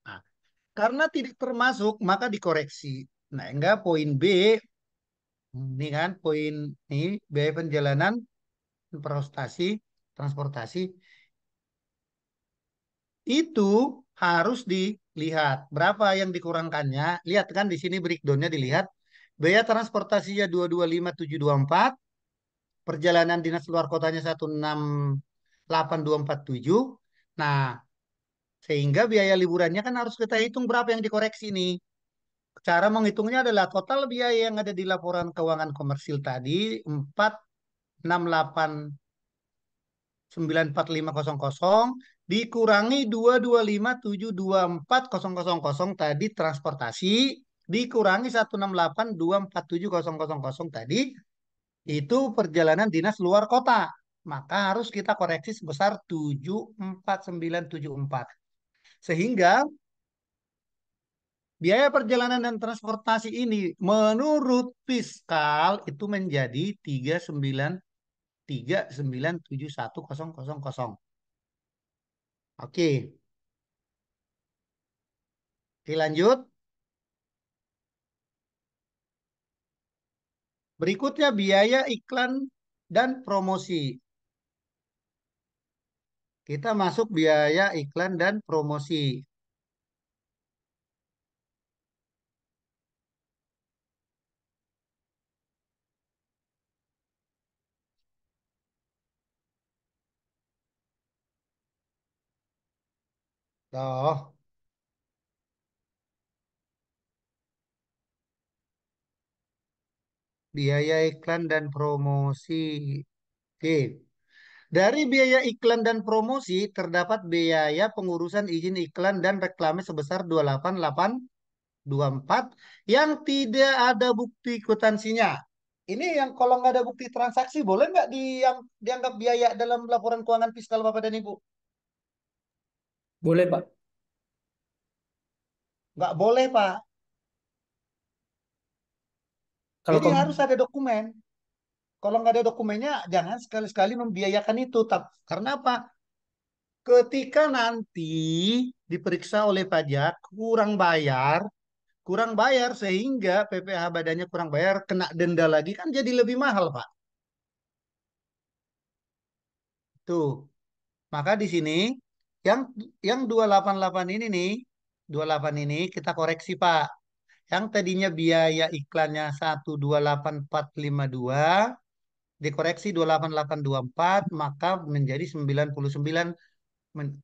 Nah, karena tidak termasuk, maka dikoreksi. Nah, enggak poin B, ini kan poin ini biaya perjalanan transportasi itu harus dilihat berapa yang dikurangkannya. Lihat kan di sini breakdownnya dilihat. Biaya transportasinya 225.724, perjalanan dinas luar kotanya 168.247. Nah, sehingga biaya liburannya kan harus kita hitung berapa yang dikoreksi nih. Cara menghitungnya adalah total biaya yang ada di laporan keuangan komersil tadi 468.94500 dikurangi 225.724.000 tadi transportasi dikurangi 168.247.000 tadi itu perjalanan dinas luar kota. Maka harus kita koreksi sebesar 74974. Sehingga biaya perjalanan dan transportasi ini menurut fiskal itu menjadi 393.971.000. Oke, oke lanjut. Berikutnya biaya iklan dan promosi. Kita masuk biaya iklan dan promosi. Toh, biaya iklan dan promosi. Oke. Dari biaya iklan dan promosi terdapat biaya pengurusan izin iklan dan reklame sebesar 28.824 yang tidak ada bukti kwitansinya. Ini yang kalau nggak ada bukti transaksi boleh nggak dianggap biaya dalam laporan keuangan fiskal Bapak dan Ibu? Boleh, Pak. Nggak boleh Pak. Kalau Jadi kom harus ada dokumen. Kalau nggak ada dokumennya jangan sekali-sekali membiayakan itu. Karena apa? Ketika nanti diperiksa oleh pajak kurang bayar sehingga PPh badannya kurang bayar, kena denda lagi kan jadi lebih mahal Pak. Tuh. Maka di sini yang yang 288 ini nih, 28 ini kita koreksi Pak. Yang tadinya biaya iklannya 128.452 dikoreksi 28824 maka menjadi 99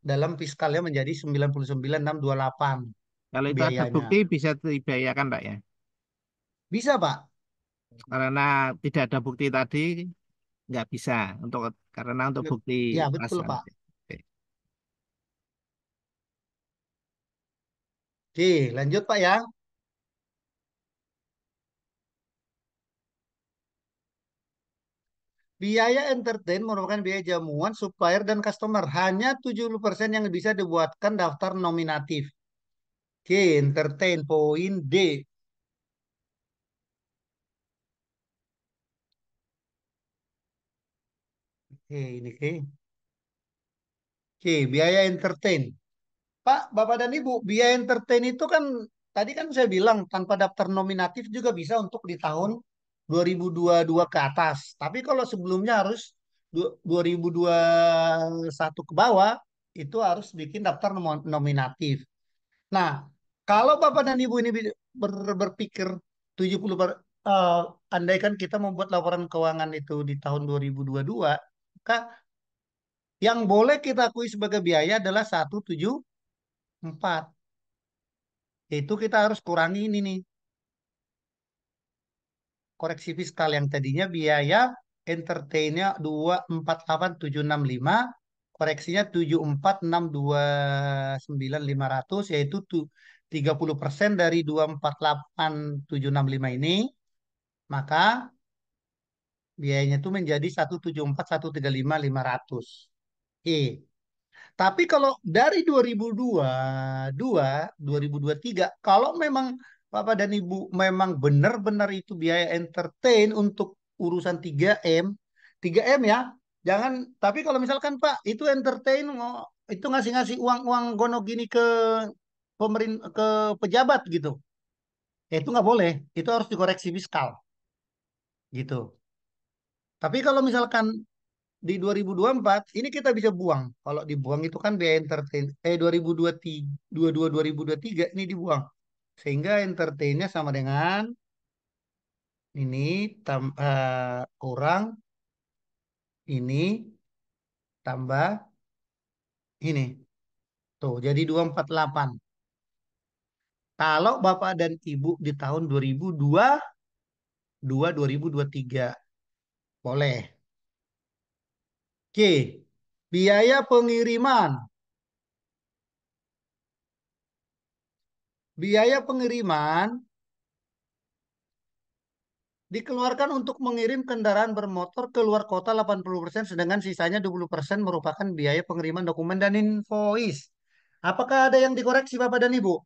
dalam fiskalnya menjadi 99.628 Kalau itu ada biayanya. bukti bisa dibayakan, Pak ya. Bisa Pak? Karena tidak ada bukti tadi nggak bisa untuk karena untuk bukti Ya betul pasar. Pak. Oke. Oke, lanjut Pak ya. Biaya entertain merupakan biaya jamuan, supplier, dan customer. Hanya 70% yang bisa dibuatkan daftar nominatif. Oke, entertain, poin D. Oke, ini oke. Oke, biaya entertain. Pak, Bapak dan Ibu, biaya entertain itu kan tadi kan saya bilang tanpa daftar nominatif juga bisa untuk di tahun 2022 ke atas. Tapi kalau sebelumnya harus 2021 ke bawah itu harus bikin daftar nominatif. Nah, kalau Bapak dan Ibu ini berpikir 70 eh, andaikan kita membuat laporan keuangan itu di tahun 2022, maka yang boleh kita akui sebagai biaya adalah 174. Yaitu kita harus kurangi ini nih, koreksi fiskal yang tadinya biaya entertainnya 248.765, koreksinya 74.629.500, yaitu 30% dari 248.765 ini, maka biayanya itu menjadi 174.135.500. Oke. Tapi kalau dari 2022, 2023, kalau memang Bapak dan Ibu memang benar-benar itu biaya entertain untuk urusan 3M ya, jangan, tapi kalau misalkan Pak, itu entertain, itu ngasih-ngasih uang-uang gono gini ke pemerintah, ke pejabat gitu, ya itu nggak boleh, itu harus dikoreksi fiskal gitu. Tapi kalau misalkan di 2024 ini kita bisa buang. Kalau dibuang itu kan biaya entertain. 2023, 2023 ini dibuang. Sehingga entertainnya sama dengan ini kurang ini tambah ini. Tuh jadi 248. Kalau Bapak dan Ibu di tahun 2022, 2023 boleh. Oke. Biaya pengiriman. Biaya pengiriman dikeluarkan untuk mengirim kendaraan bermotor keluar kota 80%, sedangkan sisanya 20% merupakan biaya pengiriman dokumen dan invoice. Apakah ada yang dikoreksi Bapak dan Ibu?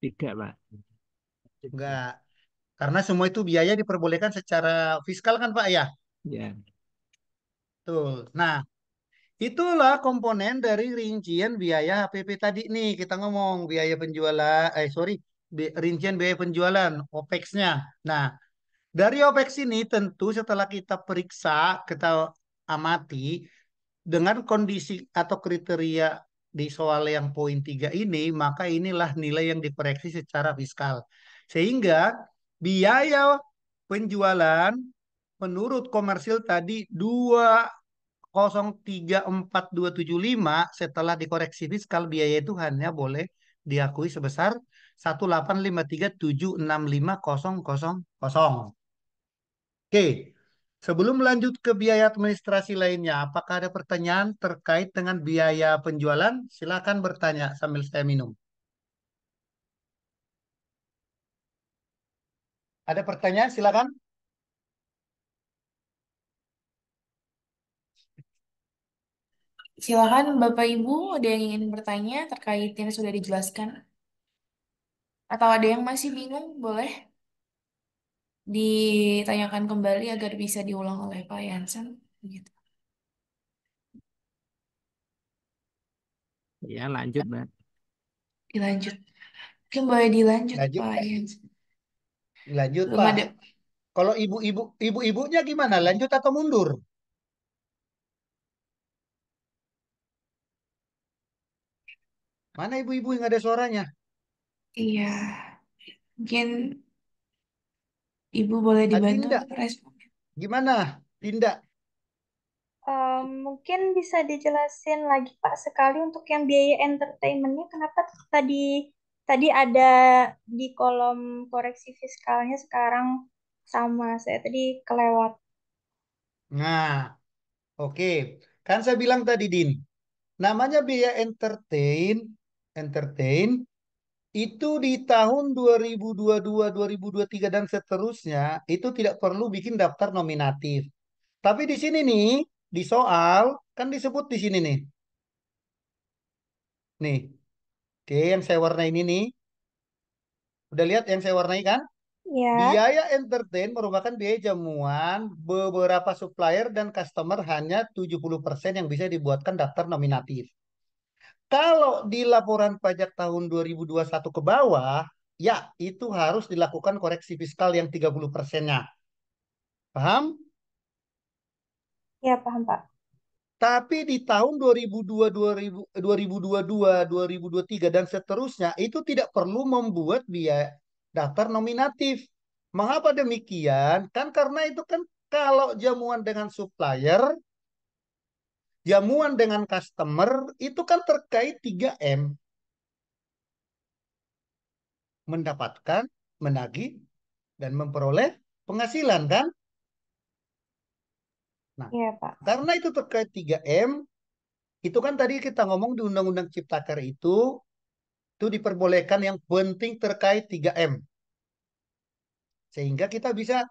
Tidak, Pak. Enggak. Karena semua itu biaya diperbolehkan secara fiskal kan Pak ya? Ya. Tuh. Nah, itulah komponen dari rincian biaya HPP tadi nih. Kita ngomong biaya penjualan, sorry, rincian biaya penjualan, OPEX-nya. Nah, dari OPEX ini tentu setelah kita periksa, kita amati dengan kondisi atau kriteria di soal yang poin 3 ini, maka inilah nilai yang dikoreksi secara fiskal. Sehingga biaya penjualan menurut komersil tadi 2034275 setelah dikoreksi fiskal biaya itu hanya boleh diakui sebesar 1853765.000. Oke, sebelum lanjut ke biaya administrasi lainnya, apakah ada pertanyaan terkait dengan biaya penjualan? Silakan bertanya sambil saya minum. Ada pertanyaan? Silakan. Silakan Bapak Ibu, ada yang ingin bertanya terkait yang sudah dijelaskan? Atau ada yang masih bingung? Boleh ditanyakan kembali agar bisa diulang oleh Pak Yansen. Begitu. Ya, lanjut, Pak. Dilanjut. Mungkin boleh dilanjut Lanjut, Pak Yansen. lanjut Belum Pak. ada. Kalau ibu-ibunya gimana? Lanjut atau mundur? Mana ibu-ibu yang ada suaranya? Iya, mungkin Ibu boleh dibantu Adinda, untuk respon. gimana? Tindak. Mungkin bisa dijelasin lagi Pak sekali untuk yang biaya entertainmentnya kenapa tadi tadi ada di kolom koreksi fiskalnya sekarang sama saya tadi kelewat. Nah, oke. Kan saya bilang tadi, Din. Namanya biaya entertain itu di tahun 2022, 2023 dan seterusnya itu tidak perlu bikin daftar nominatif. Tapi di sini nih, di soal kan disebut di sini nih. Nih, oke yang saya warnai ini nih. Udah lihat yang saya warnai kan? Ya, Biaya entertain merupakan biaya jamuan beberapa supplier dan customer hanya 70% yang bisa dibuatkan daftar nominatif. Kalau di laporan pajak tahun 2021 ke bawah, ya itu harus dilakukan koreksi fiskal yang 30%-nya. Paham? ya paham Pak. Tapi di tahun 2002, 2022, 2023 dan seterusnya itu tidak perlu membuat biaya daftar nominatif. Mengapa demikian? Kan karena itu kan kalau jamuan dengan supplier, jamuan dengan customer itu kan terkait 3M. Mendapatkan, menagih, dan memperoleh penghasilan kan? Nah, Ya Pak. karena itu terkait 3M, itu kan tadi kita ngomong di Undang-Undang Ciptaker itu diperbolehkan yang penting terkait 3M. Sehingga kita bisa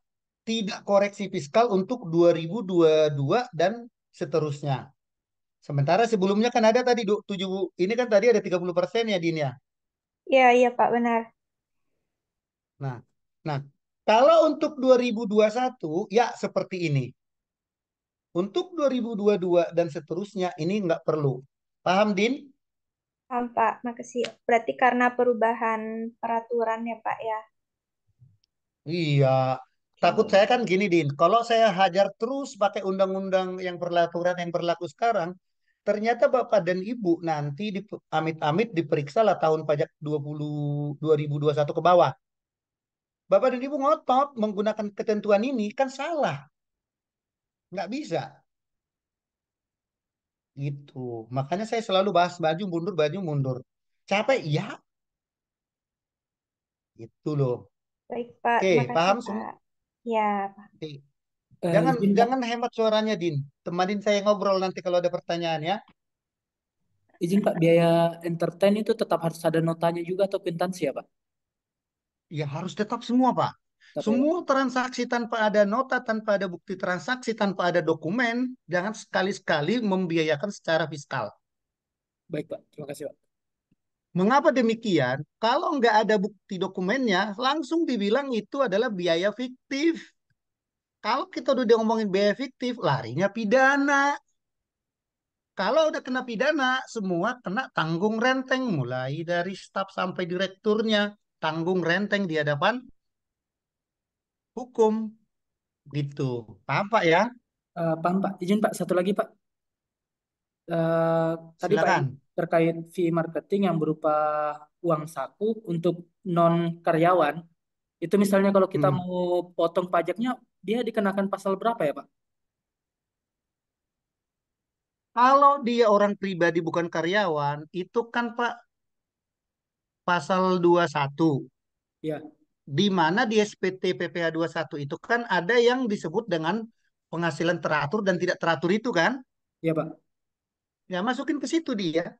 tidak koreksi fiskal untuk 2022 dan seterusnya. Sementara sebelumnya kan ada tadi 7, ini kan tadi ada 30% ya Din ya. Iya, iya Pak, benar. Nah, nah kalau untuk 2021 ya seperti ini. Untuk 2022 dan seterusnya ini nggak perlu. Paham Din? Paham Pak, makasih. Berarti karena perubahan peraturan ya Pak ya. Iya. Takut Oke. saya kan gini Din, kalau saya hajar terus pakai undang-undang yang peraturan yang berlaku sekarang, ternyata Bapak dan Ibu nanti amit-amit diperiksa lah tahun pajak 2021 ke bawah. Bapak dan Ibu ngotot menggunakan ketentuan ini kan salah, nggak bisa gitu. Makanya saya selalu bahas baju mundur. Capek, ya, gitu loh. Baik Pak, Oke, makasih paham semua? Pak. Ya, Pak. Oke. Jangan Izin Pak, jangan hemat suaranya Din. Temanin saya ngobrol nanti kalau ada pertanyaan ya. izin Pak, biaya entertain itu tetap harus ada notanya juga atau kwitansi ya Pak? Ya harus tetap semua, Pak. Tapi ya Pak. Semua transaksi tanpa ada nota, tanpa ada bukti transaksi, tanpa ada dokumen, jangan sekali-sekali membiayakan secara fiskal. Baik Pak, terima kasih Pak. Mengapa demikian? Kalau nggak ada bukti dokumennya, langsung dibilang itu adalah biaya fiktif. Kalau kita udah ngomongin biaya fiktif, larinya pidana. Kalau udah kena pidana, semua kena tanggung renteng, mulai dari staf sampai direkturnya, tanggung renteng di hadapan hukum. Gitu. Paham Pak ya? Paham Pak, izin Pak, satu lagi Pak. Eh, Tadi Pak yang Silakan. terkait fee marketing yang berupa uang saku untuk non karyawan, itu misalnya kalau kita Hmm. mau potong pajaknya, dia dikenakan pasal berapa ya Pak? Kalau dia orang pribadi bukan karyawan, itu kan Pak pasal 21. Ya, Di mana di SPT PPh satu itu kan ada yang disebut dengan penghasilan teratur dan tidak teratur itu kan? ya Pak. Ya masukin ke situ dia.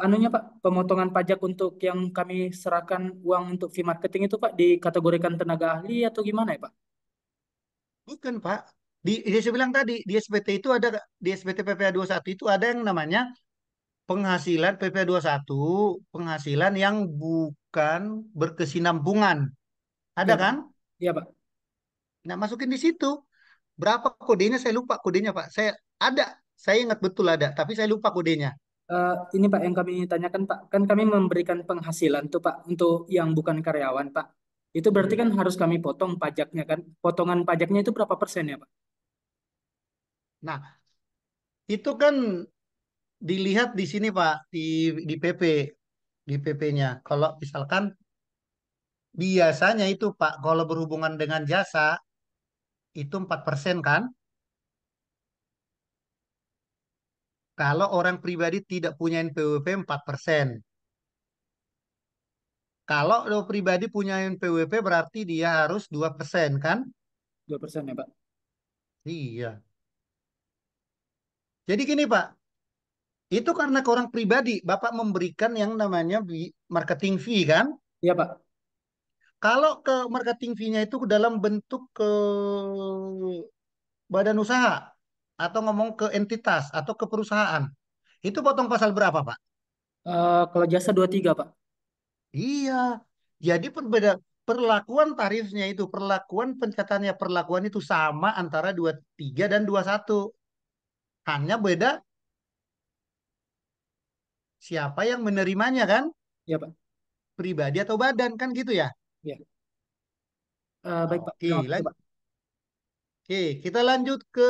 Anunya Pak, pemotongan pajak untuk yang kami serahkan uang untuk fee marketing itu Pak dikategorikan tenaga ahli atau gimana ya Pak? Bukan Pak. Saya bilang tadi, di SPT itu ada, di SPT PPh satu itu ada yang namanya penghasilan PPh satu, penghasilan yang bukan berkesinambungan. Ada Ya Pak. kan? Ya Pak. Nah, masukin di situ. Berapa kodenya? Saya lupa kodenya, Pak. Saya ada. Saya ingat betul ada, tapi saya lupa kodenya. Ini Pak yang kami tanyakan Pak, kan kami memberikan penghasilan tuh Pak untuk yang bukan karyawan Pak. Itu berarti kan harus kami potong pajaknya kan? Potongan pajaknya itu berapa persen ya Pak? Nah, itu kan dilihat di sini, Pak, di PP, di PP-nya. Kalau misalkan biasanya itu, Pak, kalau berhubungan dengan jasa itu 4% kan? Kalau orang pribadi tidak punya NPWP 4%. Kalau lo pribadi punya NPWP berarti dia harus 2% kan? 2% ya Pak? Iya. Jadi gini, Pak, itu karena ke orang pribadi, Bapak memberikan yang namanya marketing fee kan? Iya Pak. Kalau ke marketing fee-nya itu dalam bentuk ke badan usaha atau ngomong ke entitas atau ke perusahaan, itu potong pasal berapa, Pak? Kalau jasa 23 Pak. Iya. Jadi perlakuan tarifnya itu, perlakuan pencatatannya, perlakuan itu sama antara 23 dan 21. Hanya beda siapa yang menerimanya kan, Ya Pak. pribadi atau badan kan gitu ya. Ya. Baik Pak. Oke, Terima kasih Pak. Oke, kita lanjut ke,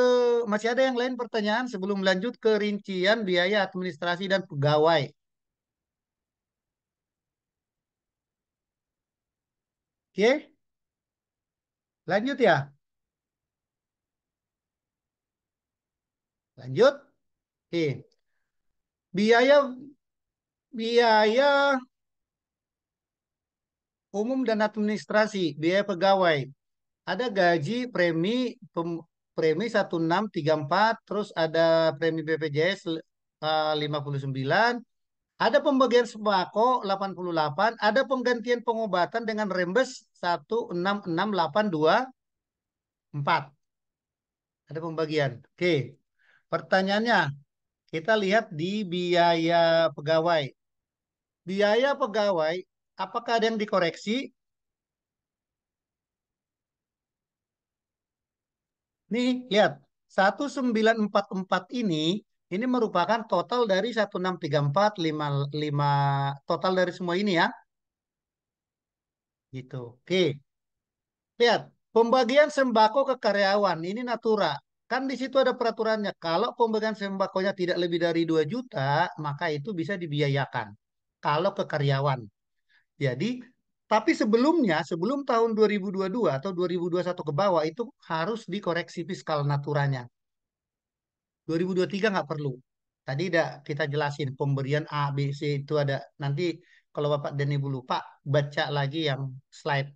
masih ada yang lain pertanyaan sebelum lanjut ke rincian biaya administrasi dan pegawai. Oke, lanjut ya. Lanjut. Oke, biaya biaya umum dan administrasi, biaya pegawai. Ada gaji, premi 1634, terus ada premi BPJS 59, ada pembagian sembako 88, ada penggantian pengobatan dengan rembes 166824. Ada pembagian. Oke. Pertanyaannya, kita lihat di biaya pegawai. Biaya pegawai, apakah ada yang dikoreksi? Nih, lihat. 1944 ini merupakan total dari 1634, 55, total dari semua ini ya. Gitu. Oke. Lihat, pembagian sembako ke karyawan ini natura. Kan di situ ada peraturannya. Kalau pembagian sembakonya tidak lebih dari 2 juta, maka itu bisa dibiayakan. Kalau ke karyawan. Jadi, tapi sebelumnya, sebelum tahun 2022 atau 2021 ke bawah, itu harus dikoreksi fiskal naturanya. 2023 nggak perlu. Tadi udah kita jelasin pemberian A, B, C itu ada. Nanti kalau Bapak dan Ibu lupa, baca lagi yang slide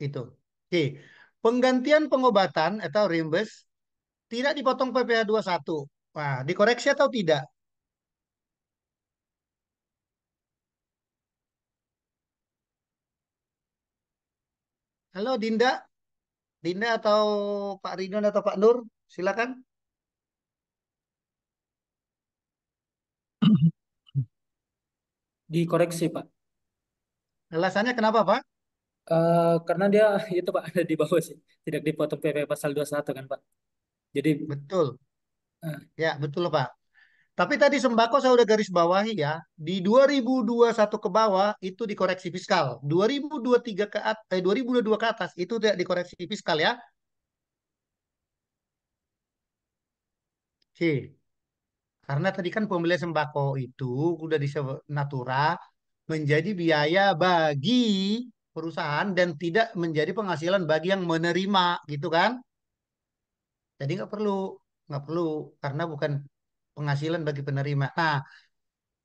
itu. Oke, penggantian pengobatan atau reimburse tidak dipotong PPh 21. Nah, dikoreksi atau tidak? Halo Dinda, Dinda atau Pak Ridwan atau Pak Nur, silakan. Dikoreksi Pak. Alasannya kenapa Pak? Karena dia itu Pak ada di bawah sih. Tidak dipotong PP pasal 21 kan Pak. Jadi Betul, eh, ya betul Pak. Tapi tadi sembako saya udah garis bawahi ya. Di 2021 ke bawah itu dikoreksi fiskal. 2023 ke atas, 2022 ke atas itu tidak dikoreksi fiskal ya. Oke. Karena tadi kan pembelian sembako itu udah disebut natura menjadi biaya bagi perusahaan dan tidak menjadi penghasilan bagi yang menerima gitu kan. Jadi nggak perlu karena bukan penghasilan bagi penerima. Nah,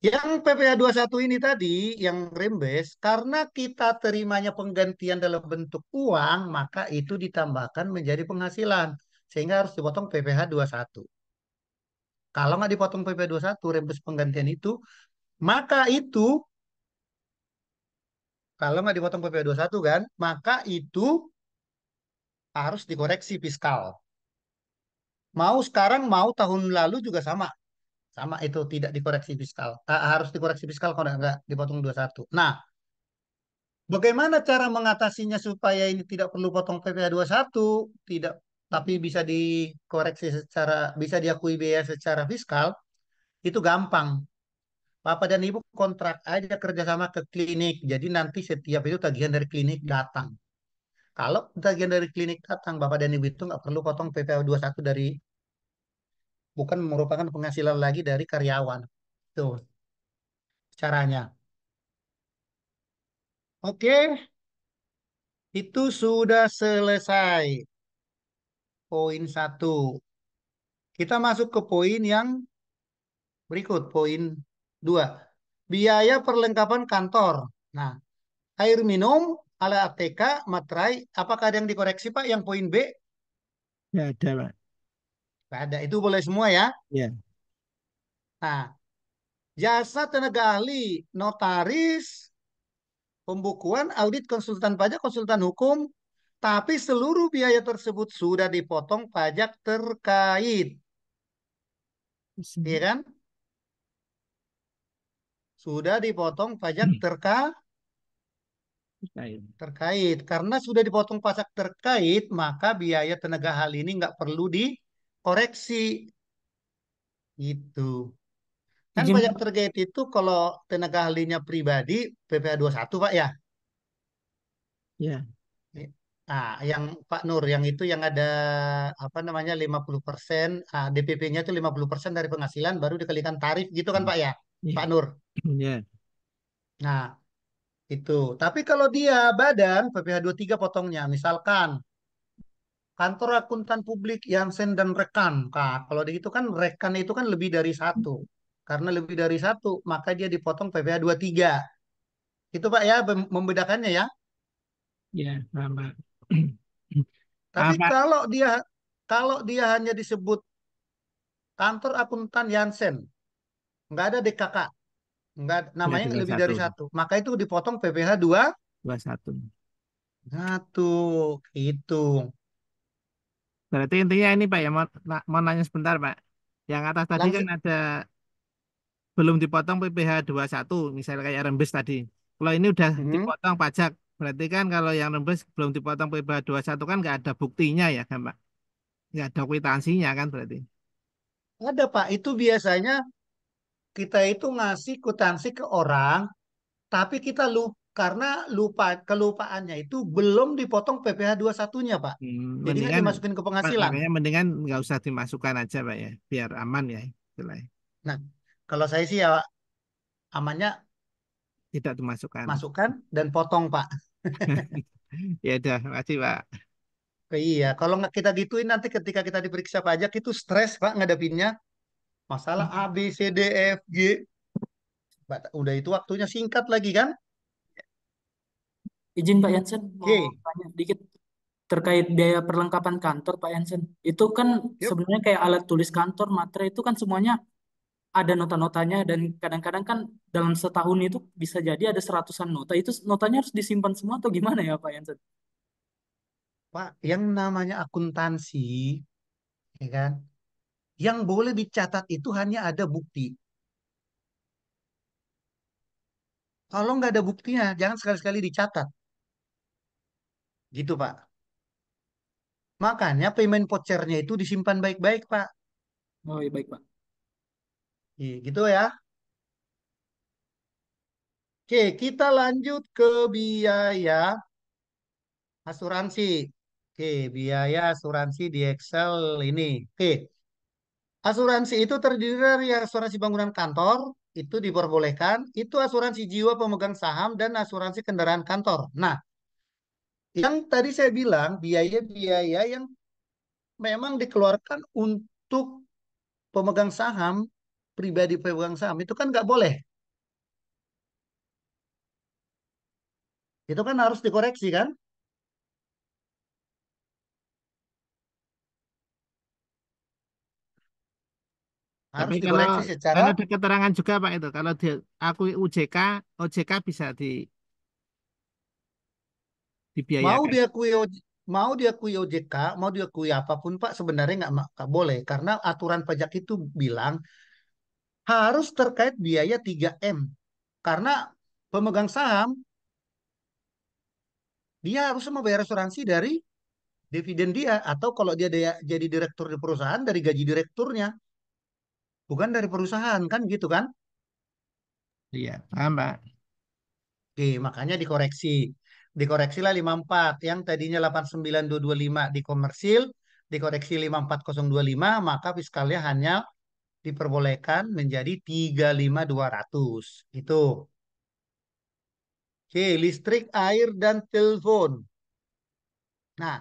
yang PPh 21 ini tadi, yang rembes, karena kita terimanya penggantian dalam bentuk uang, maka itu ditambahkan menjadi penghasilan. Sehingga harus dipotong PPh 21. Kalau nggak dipotong PPh 21, rembes penggantian itu, maka itu, kalau nggak dipotong PPh 21 kan, maka itu harus dikoreksi fiskal. Mau sekarang, mau tahun lalu juga sama. Sama itu tidak dikoreksi fiskal. Harus dikoreksi fiskal kalau nggak dipotong 21. Nah, bagaimana cara mengatasinya supaya ini tidak perlu potong PPh 21, tidak tapi bisa dikoreksi secara bisa diakui biaya secara fiskal? Itu gampang. Bapak dan Ibu kontrak aja kerjasama ke klinik. Jadi nanti setiap itu tagihan dari klinik datang. Kalau tagihan dari klinik datang, Bapak dan Ibu itu nggak perlu potong PPh 21 dari bukan merupakan penghasilan lagi dari karyawan. Tuh caranya. Oke, itu sudah selesai. Poin satu. Kita masuk ke poin yang berikut, poin dua. Biaya perlengkapan kantor. Nah, air minum, alat ATK, materai, apakah ada yang dikoreksi Pak? Yang poin B? Ya ada, Pak. Nggak ada, itu boleh semua ya. Ya. Nah, jasa tenaga ahli, notaris, pembukuan, audit, konsultan pajak, konsultan hukum, tapi seluruh biaya tersebut sudah dipotong pajak terkait. Iya kan? Sudah dipotong pajak terkait. Terkait. terkait. Karena sudah dipotong pajak terkait, maka biaya tenaga ahli ini nggak perlu dikoreksi. Gitu. Kan Izin pajak terkait itu kalau tenaga ahlinya pribadi, PPh satu Pak ya. Ya, Ah, yang Pak Nur, yang itu yang ada apa namanya 50%, DPP-nya itu 50% dari penghasilan baru dikalikan tarif gitu kan Pak ya, ya, Pak Nur. ya, Nah, itu. Tapi kalau dia badan PPh tiga potongnya, misalkan kantor akuntan publik Yansen dan rekan. Nah, kalau itu kan rekan itu kan lebih dari satu. Karena lebih dari satu, maka dia dipotong PPh tiga. Itu Pak ya, membedakannya ya. ya, paham, Pak. Tapi Paham, Pak. kalau dia hanya disebut kantor akuntan Yansen, nggak ada DKK, nggak Ya, namanya dua lebih satu, dari satu, maka itu dipotong PPh dua satu. satu itu. Berarti intinya ini Pak ya, mau nanya sebentar Pak. Yang atas tadi kan Langsung. ada belum dipotong PPh satu, misalnya kayak rembes tadi. Kalau ini udah Mhm. dipotong pajak, berarti kan kalau yang rembes belum dipotong PPh satu kan nggak ada buktinya ya kan Pak? Nggak ada kwitansinya kan berarti. Ada Pak, itu biasanya kita itu ngasih kwitansi ke orang, tapi kita lupa karena kelupaannya itu belum dipotong PPh satunya Pak. Jadi nggak Mendingan, dimasukin ke penghasilan. makanya mendingan nggak usah dimasukkan aja Pak ya, biar aman ya. Istilahnya. Nah, kalau saya sih ya amannya Tidak dimasukkan. masukkan dan potong Pak. Ya udah, makasih Pak. Iya, kalau nggak kita gituin nanti ketika kita diperiksa pajak itu stres Pak ngadepinnya. Masalah A, B, C, D, E, F, G. Udah itu waktunya singkat lagi kan? izin Pak Yansen mau Oke, tanya dikit terkait biaya perlengkapan kantor Pak Yansen. Itu kan yuk. sebenarnya kayak alat tulis kantor, materai itu kan semuanya ada nota-notanya dan kadang-kadang kan dalam setahun itu bisa jadi ada seratusan nota. Itu notanya harus disimpan semua atau gimana ya Pak Yansen? Pak, yang namanya akuntansi, ya kan? Yang boleh dicatat itu hanya ada bukti. Kalau nggak ada buktinya, jangan sekali-sekali dicatat. Gitu, Pak. Makanya payment vouchernya itu disimpan baik-baik, Pak. Oh iya baik Pak. Gitu ya. Oke, kita lanjut ke biaya asuransi. Oke, biaya asuransi di Excel ini. Oke, asuransi itu terdiri dari asuransi bangunan kantor, itu diperbolehkan, itu asuransi jiwa pemegang saham, dan asuransi kendaraan kantor. Nah, yang tadi saya bilang, biaya-biaya yang memang dikeluarkan untuk pemegang saham, pribadi pemegang saham, itu kan nggak boleh. Itu kan harus dikoreksi kan? Tapi Harus kalau dikoreksi kan secara ada keterangan juga Pak itu, kalau dia akui UJK, OJK bisa mau dibiayakan. diakui mau diakui OJK, mau diakui apapun Pak, sebenarnya nggak boleh. Karena aturan pajak itu bilang harus terkait biaya 3M. Karena pemegang saham, dia harus membayar asuransi dari dividen dia. Atau kalau dia jadi direktur di perusahaan, dari gaji direkturnya. Bukan dari perusahaan, kan gitu kan? Iya, paham Pak. Oke, makanya dikoreksi. Dikoreksilah 54. Yang tadinya 89225 di komersil, dikoreksi 54025, maka fiskalnya hanya diperbolehkan menjadi 35200. Itu. Oke, listrik, air, dan telepon. Nah,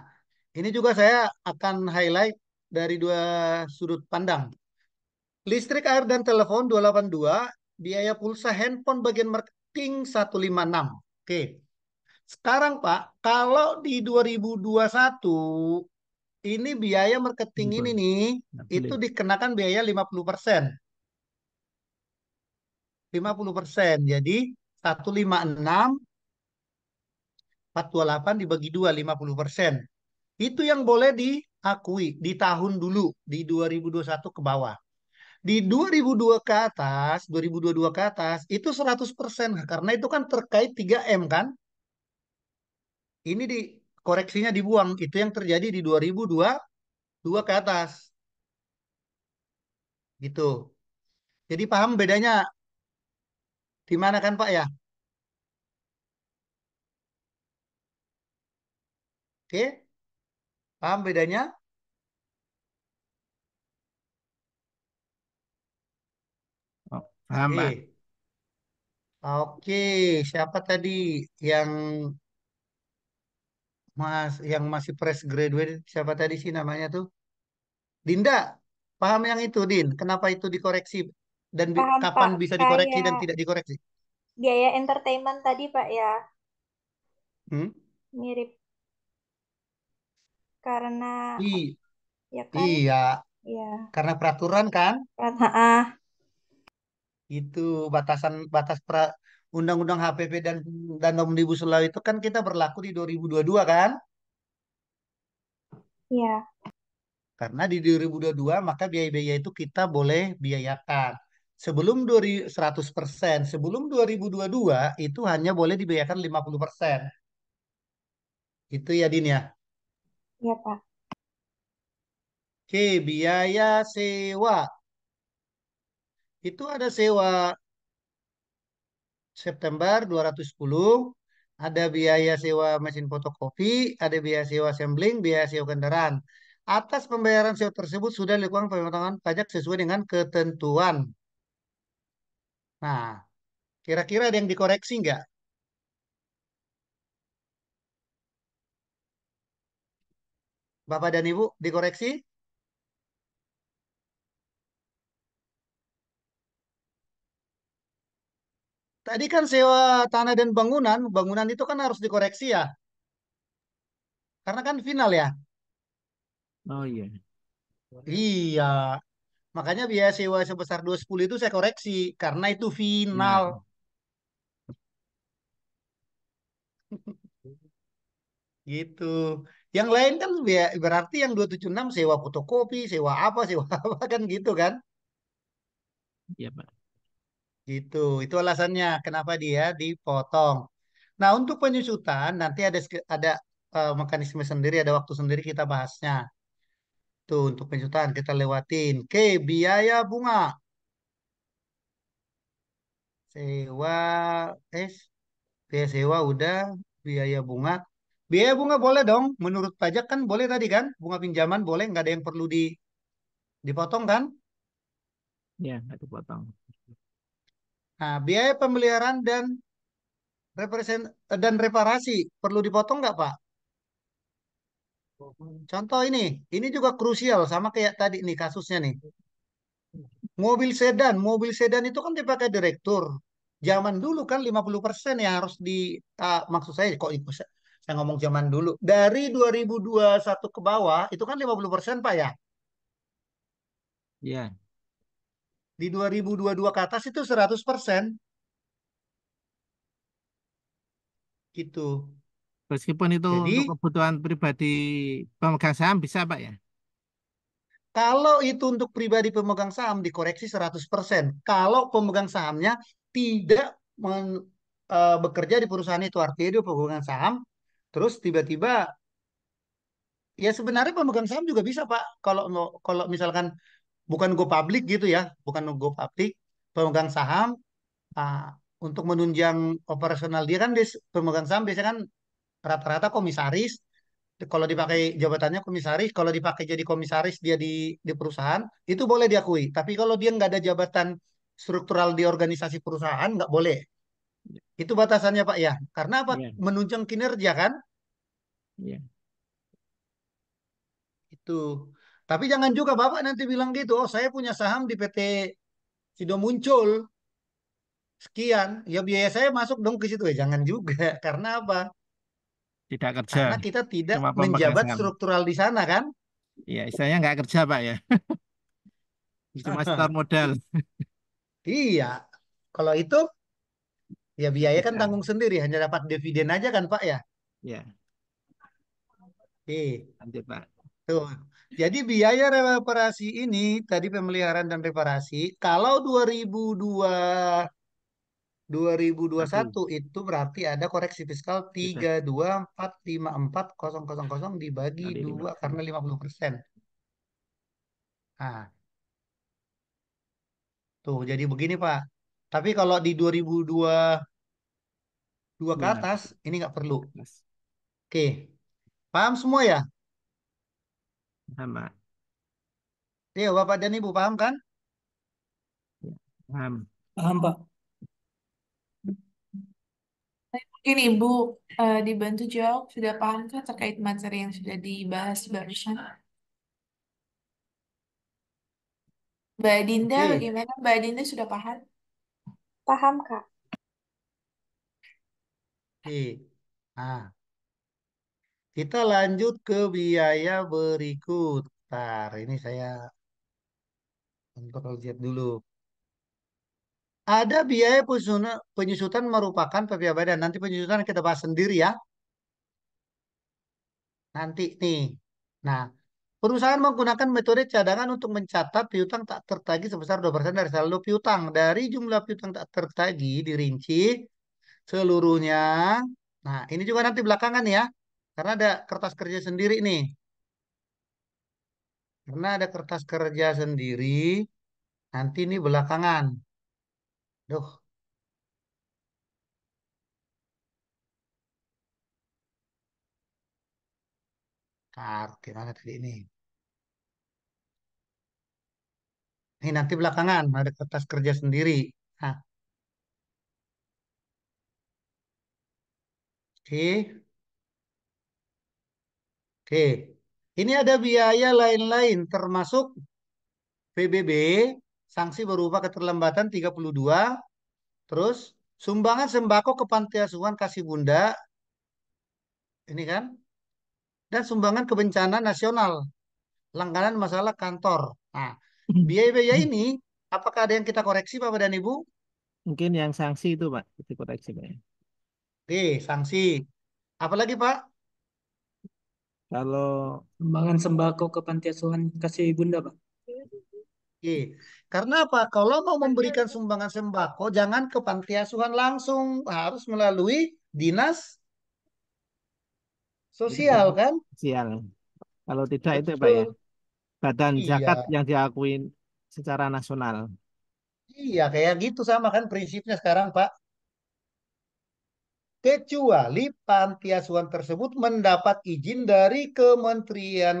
ini juga saya akan highlight dari dua sudut pandang. Listrik, air, dan telepon 282, biaya pulsa handphone bagian marketing 156. Oke, sekarang Pak, kalau di 2021, ini biaya marketing ini Ampun, nih, nggak itu boleh. dikenakan biaya 50%. 50%. Jadi 156, 428 dibagi 2, 50%. Itu yang boleh diakui di tahun dulu, di 2021 ke bawah. Di 2002 ke atas, 2022 ke atas, itu 100%. Karena itu kan terkait 3M kan? Ini di koreksinya dibuang. Itu yang terjadi di 2022 ke atas. Gitu. Jadi paham bedanya di mana kan Pak ya? Oke, paham bedanya? Oh, paham, Pak. Oke. Oke, siapa tadi yang yang masih fresh graduate? Siapa tadi sih namanya tuh? Dinda. Paham yang itu, Din? Kenapa itu dikoreksi dan Paham kapan Pak, bisa dikoreksi dan kayak tidak dikoreksi? biaya entertainment tadi Pak ya, Hmm? mirip karena I- ya kan, iya, ya karena peraturan kan, ah itu batasan batas Undang-Undang HPP dan Omnibus Law itu kan kita berlaku di 2022 kan? ya Karena di 2022 maka biaya-biaya itu kita boleh biayakan. Sebelum 100%, sebelum 2022 itu hanya boleh dibiayakan 50%. Itu ya Din ya. ya Pak. Oke, biaya sewa. Itu ada sewa September 210, ada biaya sewa mesin fotokopi, ada biaya sewa assembling, biaya sewa kendaraan. Atas pembayaran sewa tersebut sudah dilakukan pemotongan pajak sesuai dengan ketentuan. Nah, kira-kira ada yang dikoreksi nggak? Bapak dan Ibu, dikoreksi? Tadi kan sewa tanah dan bangunan, bangunan itu kan harus dikoreksi ya, karena kan final ya. Oh iya. Iya, makanya biaya sewa sebesar 210 itu saya koreksi, karena itu final. Ya, Gitu. Yang lain kan berarti yang 276 sewa fotokopi, sewa apa, sewa apa kan gitu kan? iya, Pak. Gitu. Itu alasannya kenapa dia dipotong. Nah, untuk penyusutan nanti ada mekanisme sendiri, ada waktu sendiri kita bahasnya. Tuh, untuk penyusutan kita lewatin. Oke, biaya bunga. Sewa, eh, biaya sewa udah, biaya bunga. Biaya bunga boleh dong, menurut pajak kan boleh tadi kan? Bunga pinjaman boleh, nggak ada yang perlu dipotong kan? Ya, nggak dipotong. Nah, biaya pemeliharaan dan reparasi perlu dipotong nggak, Pak? Contoh ini juga krusial sama kayak tadi nih kasusnya nih. Mobil sedan itu kan dipakai direktur. Zaman dulu kan 50% yang harus maksud saya kok saya ngomong zaman dulu. Dari 2021 ke bawah itu kan 50% Pak ya. Ya, Di 2022 ke atas itu 100% gitu. meskipun itu untuk Jadi kebutuhan pribadi pemegang saham bisa, Pak ya? kalau itu untuk pribadi pemegang saham dikoreksi 100%. Kalau pemegang sahamnya tidak bekerja di perusahaan itu, artinya dia pemegang saham, terus tiba-tiba ya sebenarnya pemegang saham juga bisa Pak. Kalau misalkan bukan go public gitu ya, bukan go public, pemegang saham ah, untuk menunjang operasional dia kan pemegang saham biasanya kan rata-rata komisaris. Kalau dipakai jabatannya komisaris, kalau dipakai jadi komisaris dia di perusahaan, itu boleh diakui. Tapi kalau dia nggak ada jabatan struktural di organisasi perusahaan, nggak boleh. Itu batasannya Pak ya. Karena apa? Iya, Menunjang kinerja kan? iya. Itu. Tapi jangan juga Bapak nanti bilang gitu, oh saya punya saham di PT Sido Muncul, sekian. Ya biaya saya masuk dong ke situ ya. Jangan juga. Karena apa? Tidak kerja, Karena kita tidak cuma pemegang menjabat saham. struktural di sana kan? Iya, istilahnya nggak kerja, Pak ya. Cuma setor modal. Iya. Kalau itu ya biaya kan Bisa. tanggung sendiri, hanya dapat dividen aja kan Pak ya. Ya, lanjut, Pak. Tuh. Jadi biaya reparasi ini tadi pemeliharaan dan reparasi kalau 2002 Satu 2021 itu berarti ada koreksi fiskal sudah 324.54000 dibagi kali 2 karena 50. 50%. Nah, tuh jadi begini Pak. Tapi kalau di 2022 ke Dua atas ini nggak perlu. plus Oke, paham semua ya? sama. Iya, Bapak dan Ibu paham kan? Ya, paham. Paham, Pak. Mungkin Ibu dibantu jawab, sudah pahamkah terkait materi yang sudah dibahas barusan? Mbak Dinda, Oke, bagaimana? Mbak Dinda sudah paham? Paham, Kak? oke. Nah, kita lanjut ke biaya berikut. Ntar, ini saya kontrol Z dulu. Ada biaya penyusutan merupakan PPh badan. Nanti penyusutan kita bahas sendiri ya. Nanti nih. Nah, perusahaan menggunakan metode cadangan untuk mencatat piutang tak tertagih sebesar 2% dari saldo piutang. Dari jumlah piutang tak tertagih dirinci seluruhnya. Nah, ini juga nanti belakangan ya. Karena ada kertas kerja sendiri nih. Karena ada kertas kerja sendiri, nanti ini belakangan. Duh, tar, gimana tadi ini? Ini nanti belakangan ada kertas kerja sendiri. Nah, oke, oke. Ini ada biaya lain-lain termasuk PBB, sanksi berupa keterlambatan 32, terus sumbangan sembako ke panti asuhan Kasih Bunda, ini kan, dan sumbangan ke bencana nasional, langganan masalah kantor. Nah, biaya-biaya ini apakah ada yang kita koreksi Bapak dan Ibu? Mungkin yang sanksi itu Pak, dikoreksi Pak, ya. Oke, sanksi. Apalagi Pak? Kalau Sumbangan sembako ke panti asuhan kasih bunda, Pak. Oke. Karena apa? Kalau mau memberikan sumbangan sembako, jangan ke panti asuhan langsung, harus melalui dinas sosial kan? sial, kalau tidak itu Pak ya, Betul. badan zakat Iya, yang diakuin secara nasional. iya kayak gitu sama kan prinsipnya sekarang Pak. Kecuali panti asuhan tersebut mendapat izin dari Kementerian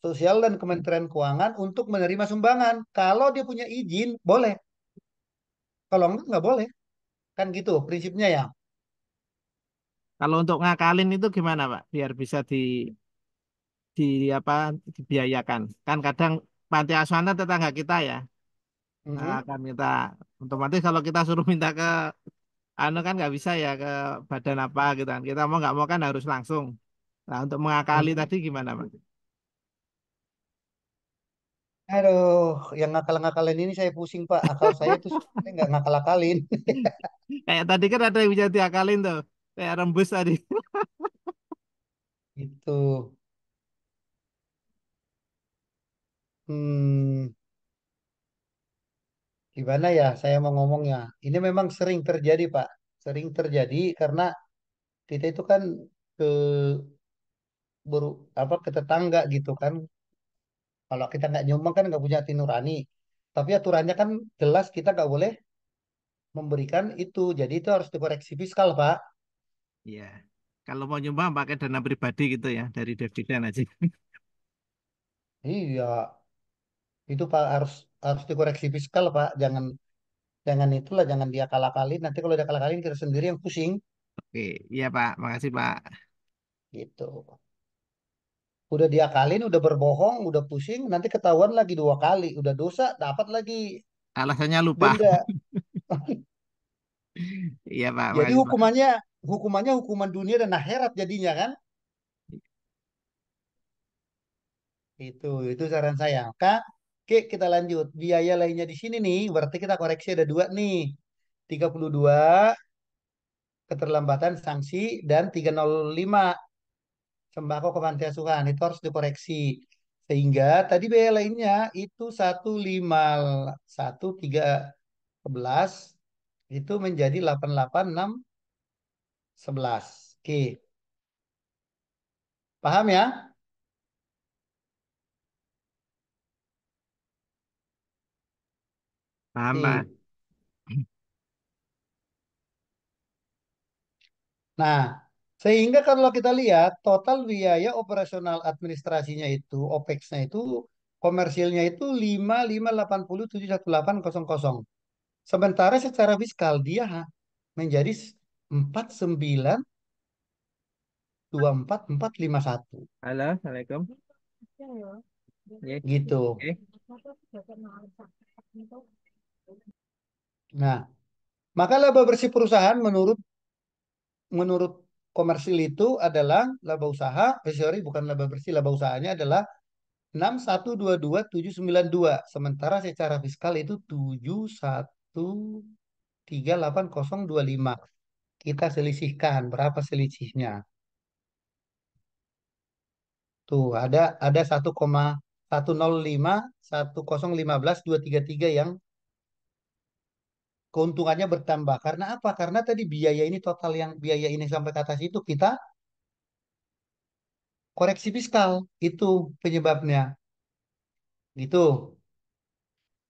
Sosial dan Kementerian Keuangan untuk menerima sumbangan. Kalau dia punya izin, boleh. Kalau enggak, nggak boleh. Kan gitu prinsipnya ya. Kalau untuk ngakalin itu gimana Pak? Biar bisa di apa dibiayakan. Kan kadang panti asuhan kan tetangga kita ya. Nah, Mhm. akan minta otomatis kalau kita suruh minta ke anu kan nggak bisa ya ke badan apa gitu kan. Kita mau nggak mau kan harus langsung. Nah, untuk mengakali Mhm. tadi gimana Pak? Aduh, yang ngakal-ngakalin ini saya pusing Pak. Akal saya tuh sebenarnya nggak ngakal-ngakalin. Kayak tadi kan ada yang bisa diakalin tuh. Kayak rembus tadi. Itu, hmm, gimana ya saya mau ngomongnya. Ini memang sering terjadi Pak. Sering terjadi karena kita itu kan ke apa ke tetangga gitu kan. Kalau kita nggak nyumbang kan nggak punya hati nurani. Tapi aturannya kan jelas kita nggak boleh memberikan itu. Jadi itu harus dikoreksi fiskal Pak. Iya. Kalau mau nyumbang pakai dana pribadi gitu ya dari dividen aja. Iya, itu Pak harus harus dikoreksi fiskal Pak. Jangan jangan itulah jangan dia kalah-kalin. Nanti kalau dia kalah-kalin kita sendiri yang pusing Oke, iya Pak. Makasih Pak. gitu. Udah diakalin, udah berbohong, udah pusing, nanti ketahuan lagi 2 kali, udah dosa, dapat lagi Alasannya lupa. denda. Iya Pak. Jadi Makasih Pak. hukumannya hukumannya hukuman dunia dan akhirat jadinya kan? Itu saran saya. Kak, oke kita lanjut. Biaya lainnya di sini nih, berarti kita koreksi ada 2 nih. 32 keterlambatan sanksi dan 305 sembako ke panti asuhan. Itu harus dikoreksi. Sehingga tadi biaya lainnya itu 151 311 Itu menjadi 88, 6, 11. Oke, paham ya? Paham, Pak. Oke. Nah, sehingga kalau kita lihat total biaya operasional administrasinya itu, OPEX-nya itu, komersilnya itu 5580 71800. Sementara secara fiskal dia menjadi 49 24 451 Halo, Assalamualaikum. Ya, gitu. oke. Nah, maka laba bersih perusahaan menurut menurut komersil itu adalah laba usaha, sorry bukan laba bersih, laba usahanya adalah 6122 792. Sementara secara fiskal itu 7138 025. Kita selisihkan berapa selisihnya? Tuh ada 1,105 1015 233 yang keuntungannya bertambah. Karena apa? Karena tadi biaya ini total yang biaya ini sampai ke atas itu kita koreksi fiskal. Itu penyebabnya. Gitu.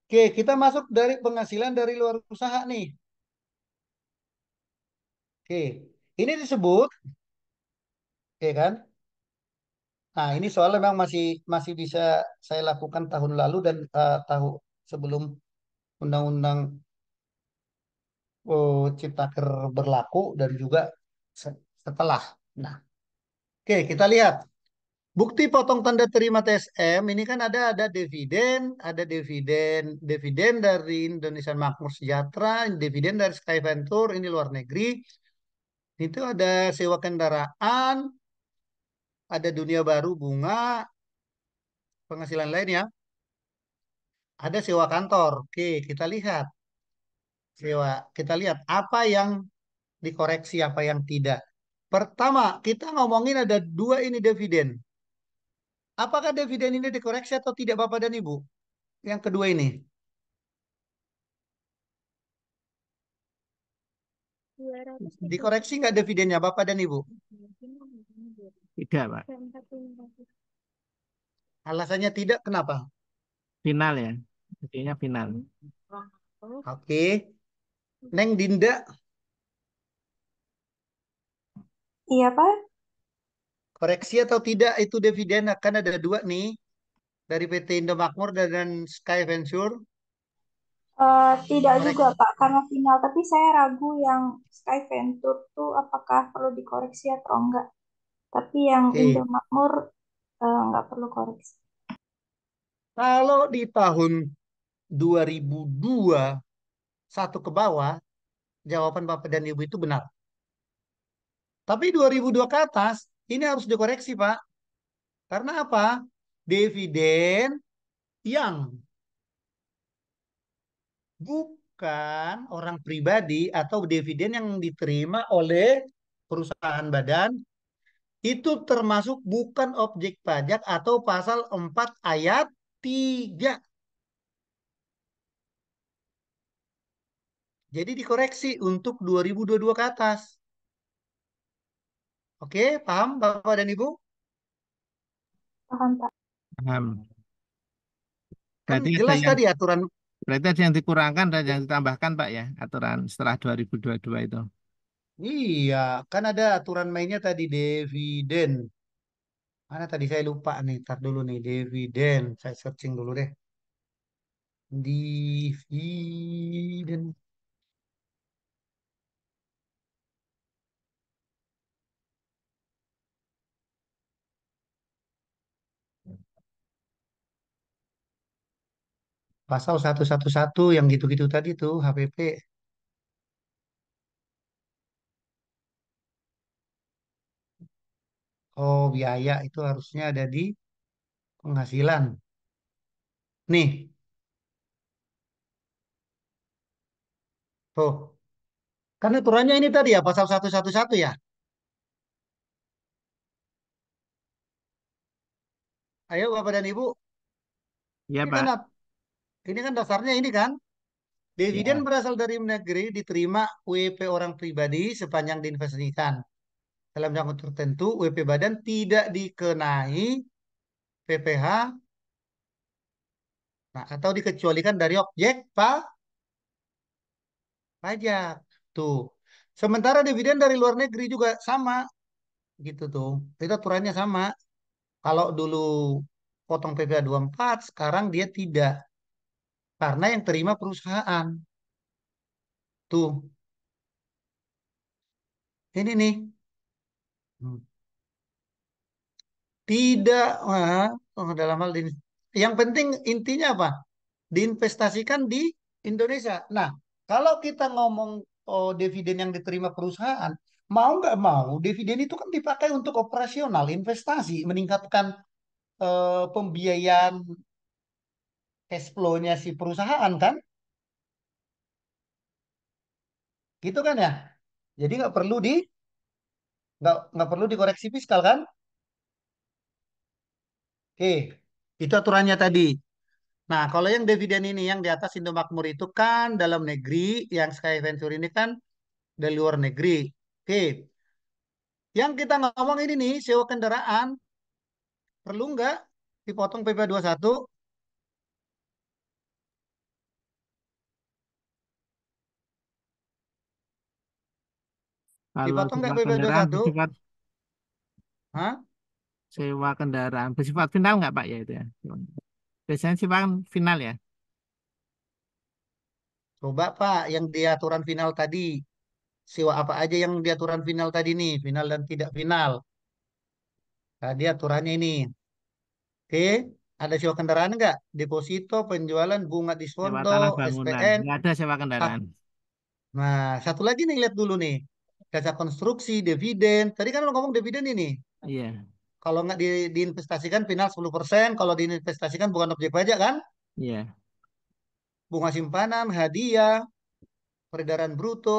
Oke, kita masuk dari penghasilan dari luar usaha nih. Oke, ini disebut, oke kan? Nah, ini soalnya memang masih masih bisa saya lakukan tahun lalu dan tahu sebelum undang-undang Ciptaker berlaku dan juga setelah. Nah, oke kita lihat bukti potong tanda terima TSM ini kan ada dividen dari Indonesia Makmur Sejahtera, dividen dari Sky Venture ini luar negeri. Itu ada sewa kendaraan, ada dunia baru bunga, penghasilan lain ya. Ada sewa kantor. Oke, kita lihat sewa. Kita lihat apa yang dikoreksi, apa yang tidak. Pertama, kita ngomongin ada dua ini dividen. Apakah dividen ini dikoreksi atau tidak Bapak dan Ibu? Yang kedua ini. Dikoreksi nggak dividennya Bapak dan Ibu? Tidak, Pak. Alasannya tidak, kenapa? Final ya. Artinya final. Oke. Neng Dinda, Iya, Pak. koreksi atau tidak itu dividen akan ada dua nih. Dari PT Indomakmur dan Sky Venture. Tidak juga, Koreksi. Pak, karena final. Tapi saya ragu yang Sky Venture tuh apakah perlu dikoreksi atau enggak. Tapi yang Oke. Indomakmur nggak perlu koreksi. Kalau di tahun 2002 satu ke bawah, jawaban Bapak dan Ibu itu benar. Tapi 2002 ke atas, ini harus dikoreksi, Pak. Karena apa? Dividen yang bukan orang pribadi atau dividen yang diterima oleh perusahaan badan itu termasuk bukan objek pajak atau pasal 4 ayat 3. Jadi dikoreksi untuk 2022 ke atas. Oke, paham Bapak dan Ibu? Paham, Pak. Paham. Kan Berarti ada jelas yang tadi aturan. berarti ada yang dikurangkan dan yang ditambahkan, Pak ya, aturan setelah 2022 itu. Iya, kan ada aturan mainnya tadi dividen. Mana tadi saya lupa nih, tar dulu nih, dividen. Saya searching dulu deh. Dividen. Pasal 111 yang gitu-gitu tadi tuh, HPP. Oh, biaya itu harusnya ada di penghasilan. Nih, tuh. Kan aturannya ini tadi ya, pasal 111 ya. Ayo Bapak dan Ibu, Iya, ini kan Pak. ini kan dasarnya ini kan. Dividen Ya, berasal dari negeri diterima WP orang pribadi sepanjang diinvestasikan. Dalam jangka tertentu, WP badan tidak dikenai PPh, nah, atau dikecualikan dari objek pajak. Tuh. Sementara dividen dari luar negeri juga sama, gitu tuh. Itu aturannya sama. Kalau dulu potong PPh 24, sekarang dia tidak. Karena yang terima perusahaan. Tuh, ini nih. Hmm. Tidak, dalam hal ini. Yang penting intinya apa? Diinvestasikan di Indonesia. Nah, kalau kita ngomong dividen yang diterima perusahaan, mau nggak mau, dividen itu kan dipakai untuk operasional, investasi, meningkatkan pembiayaan cash flow-nya si perusahaan kan, gitu kan ya. Jadi nggak perlu dikoreksi fiskal kan? Oke, itu aturannya tadi. Nah, kalau yang dividen ini yang di atas Indomakmur itu kan dalam negeri, yang Sky Venture ini kan dari luar negeri. Oke, yang kita ngomong ini nih, sewa kendaraan, perlu nggak dipotong PP 21? kalau Dipotong nggak sewa PP kendaraan 21? bersifat Hah? sewa kendaraan bersifat final nggak Pak ya itu ya? Biasanya sifat final ya. Coba Pak, yang di aturan final tadi, sewa apa aja yang di aturan final tadi nih, final dan tidak final. Tadi aturannya ini. Oke, ada sewa kendaraan nggak? Deposito, penjualan, bunga Sewa diskonto, tanah bangunan. SPN. Nggak ada sewa Ah, kendaraan. nah, satu lagi nih, lihat dulu nih. Jasa konstruksi, dividen. Tadi kan lo ngomong dividen ini. Iya, Kalau nggak diinvestasikan final 10%, kalau diinvestasikan bukan objek pajak kan? iya, Bunga simpanan, hadiah, peredaran bruto.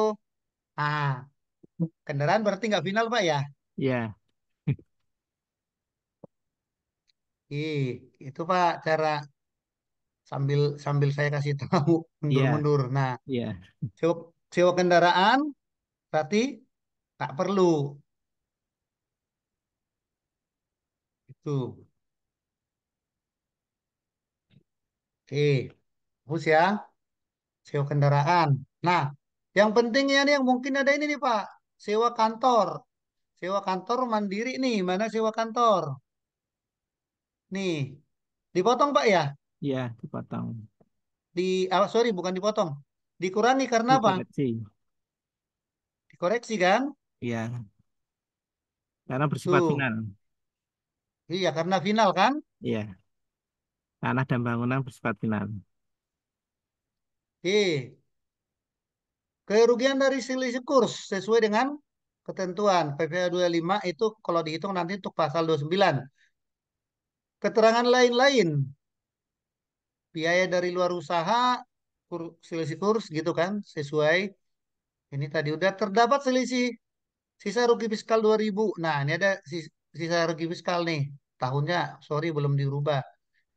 Ah, kendaraan berarti nggak final Pak ya? iya, Ih, itu Pak cara sambil sambil saya kasih tahu iya, mundur-mundur. Nah, iya, sewa, sewa kendaraan berarti nggak perlu itu. Oke, terus ya sewa kendaraan. Nah, yang pentingnya nih yang mungkin ada ini nih Pak, sewa kantor. Sewa kantor mandiri nih, mana sewa kantor? Nih, dipotong Pak ya? iya, dipotong, Sorry, bukan dipotong. Dikurangi karena apa? dikoreksi. Dikoreksi kan? Iya, karena bersifat Tuh, final. iya karena final kan? Iya, tanah dan bangunan bersifat final. Oke, kerugian dari selisih kurs sesuai dengan ketentuan PPh 25 itu kalau dihitung nanti untuk pasal 29. Keterangan lain-lain, biaya dari luar usaha, selisih kurs gitu kan, sesuai. Ini tadi udah terdapat selisih sisa rugi fiskal 2000. Nah, ini ada sisa rugi fiskal nih. Tahunnya, sorry belum dirubah.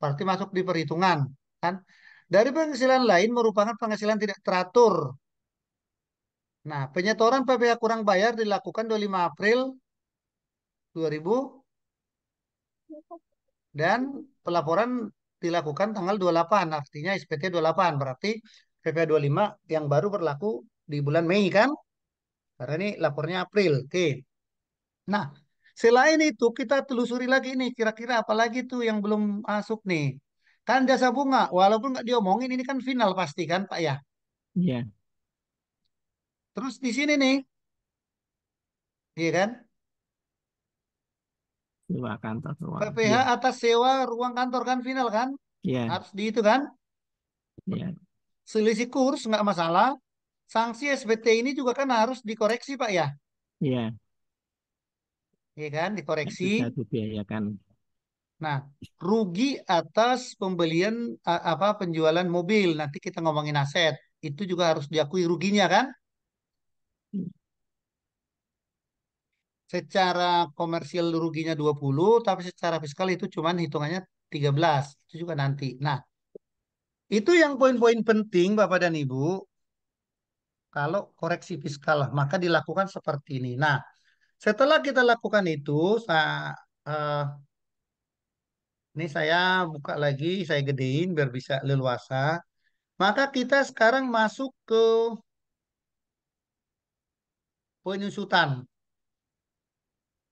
Berarti masuk di perhitungan, kan? Dari penghasilan lain merupakan penghasilan tidak teratur. Nah, penyetoran PPh kurang bayar dilakukan 25 April 2000 dan pelaporan dilakukan tanggal 28. Artinya SPT 28. Berarti PPh 25 yang baru berlaku di bulan Mei kan? Karena ini lapornya April. Oke. Nah, selain itu kita telusuri lagi nih kira-kira apa lagi tuh yang belum masuk nih. Kan jasa bunga, walaupun nggak diomongin ini kan final pasti kan Pak ya. Iya, Terus di sini nih, iya kan? sewa kantor ruang. PPh Iya, atas sewa ruang kantor kan final kan? iya, Harus di itu kan? iya, Selisih kurs nggak masalah. Sanksi SPT ini juga kan harus dikoreksi Pak ya. iya, Iya kan? yang Dikoreksi. bisa dibiayakan. Nah, rugi atas pembelian apa penjualan mobil. Nanti kita ngomongin aset. Itu juga harus diakui ruginya kan? Secara komersial ruginya 20, tapi secara fiskal itu cuman hitungannya 13. Itu juga nanti. Nah, Itu yang poin-poin penting Bapak dan Ibu. Kalau koreksi fiskal, maka dilakukan seperti ini. Nah, setelah kita lakukan itu, eh, ini saya buka lagi, saya gedein biar bisa leluasa. Maka kita sekarang masuk ke penyusutan.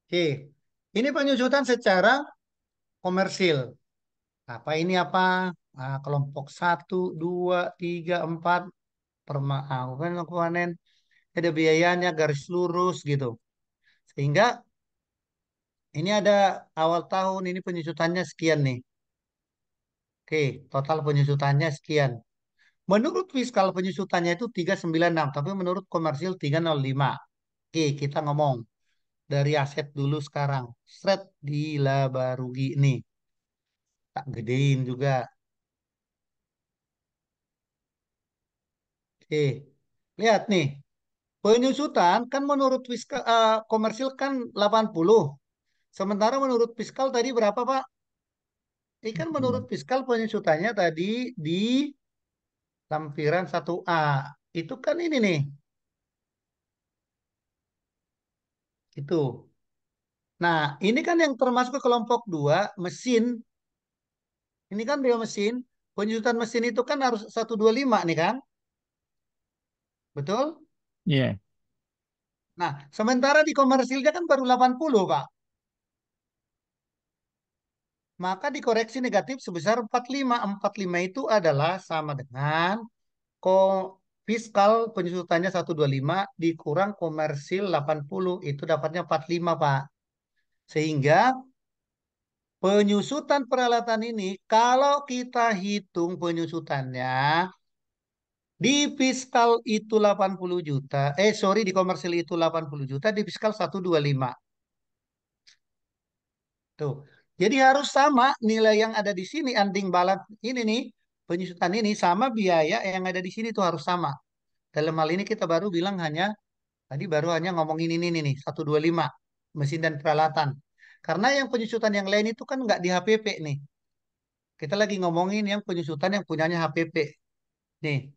Oke, ini penyusutan secara komersil. Apa ini apa? Kelompok satu, dua, tiga, empat, panen, ada biayanya garis lurus gitu. Sehingga ini ada awal tahun ini penyusutannya sekian nih. Oke, total penyusutannya sekian. Menurut fiskal penyusutannya itu 396, tapi menurut komersil 305. Oke, kita ngomong dari aset dulu sekarang. Seret di laba rugi nih. Tak gedein juga. Oke, lihat nih. Penyusutan kan menurut fiskal komersil kan 80. Sementara menurut fiskal tadi berapa, Pak? Ini kan menurut fiskal penyusutannya tadi di lampiran 1A. Itu kan ini nih. Itu. Nah, ini kan yang termasuk ke kelompok 2 mesin. Ini kan dia mesin. Penyusutan mesin itu kan harus 125 nih kan? Betul? Iya. Nah, sementara di komersilnya kan baru 80, Pak. Maka dikoreksi negatif sebesar 45. 45 itu adalah sama dengan ko fiskal penyusutannya 125 dikurang komersil 80. Itu dapatnya 45, Pak. Sehingga penyusutan peralatan ini kalau kita hitung penyusutannya di fiskal itu 80 juta, sorry di komersil itu 80 juta, di fiskal 125. Tuh. Jadi harus sama nilai yang ada di sini, anding balat ini nih, penyusutan ini sama biaya yang ada di sini tuh harus sama. Dalam hal ini kita baru bilang tadi baru hanya ngomongin ini nih, 125, mesin dan peralatan. Karena yang penyusutan yang lain itu kan nggak di HPP nih. Kita lagi ngomongin yang penyusutan yang punyanya HPP. Nih,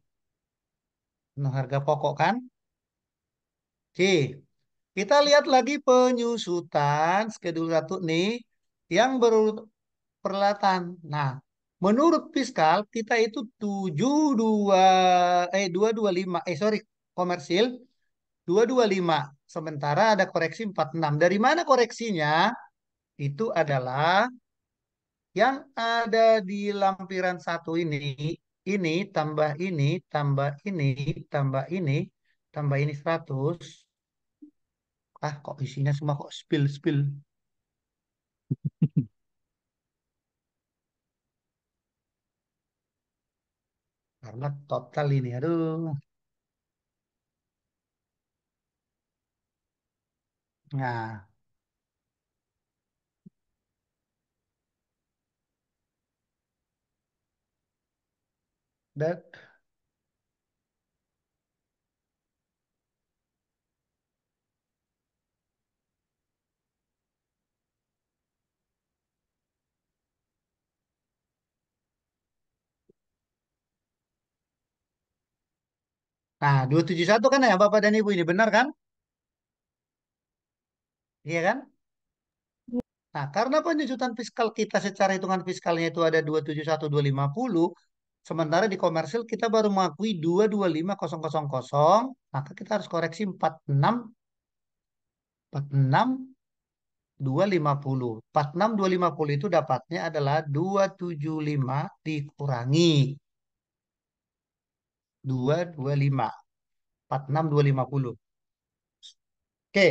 harga pokok kan? Oke, kita lihat lagi penyusutan schedule satu nih yang berurut peralatan. Nah, menurut fiskal kita itu 225 sorry komersil 225. Sementara ada koreksi 46. Dari mana koreksinya? Itu adalah yang ada di lampiran satu ini tambah ini, tambah ini, tambah ini, tambah ini 100. Kok isinya semua kok spill-spill? Karena total ini, aduh. Nah, dan, nah 271 kan ya Bapak dan Ibu ini, benar kan? Iya kan? Nah, karena penyusutan fiskal kita secara hitungan fiskalnya itu ada 271.250, sementara di komersil kita baru mengakui 225.000, maka kita harus koreksi 46.250. 46.250 itu dapatnya adalah 275 dikurangi 225. 46.250. Oke,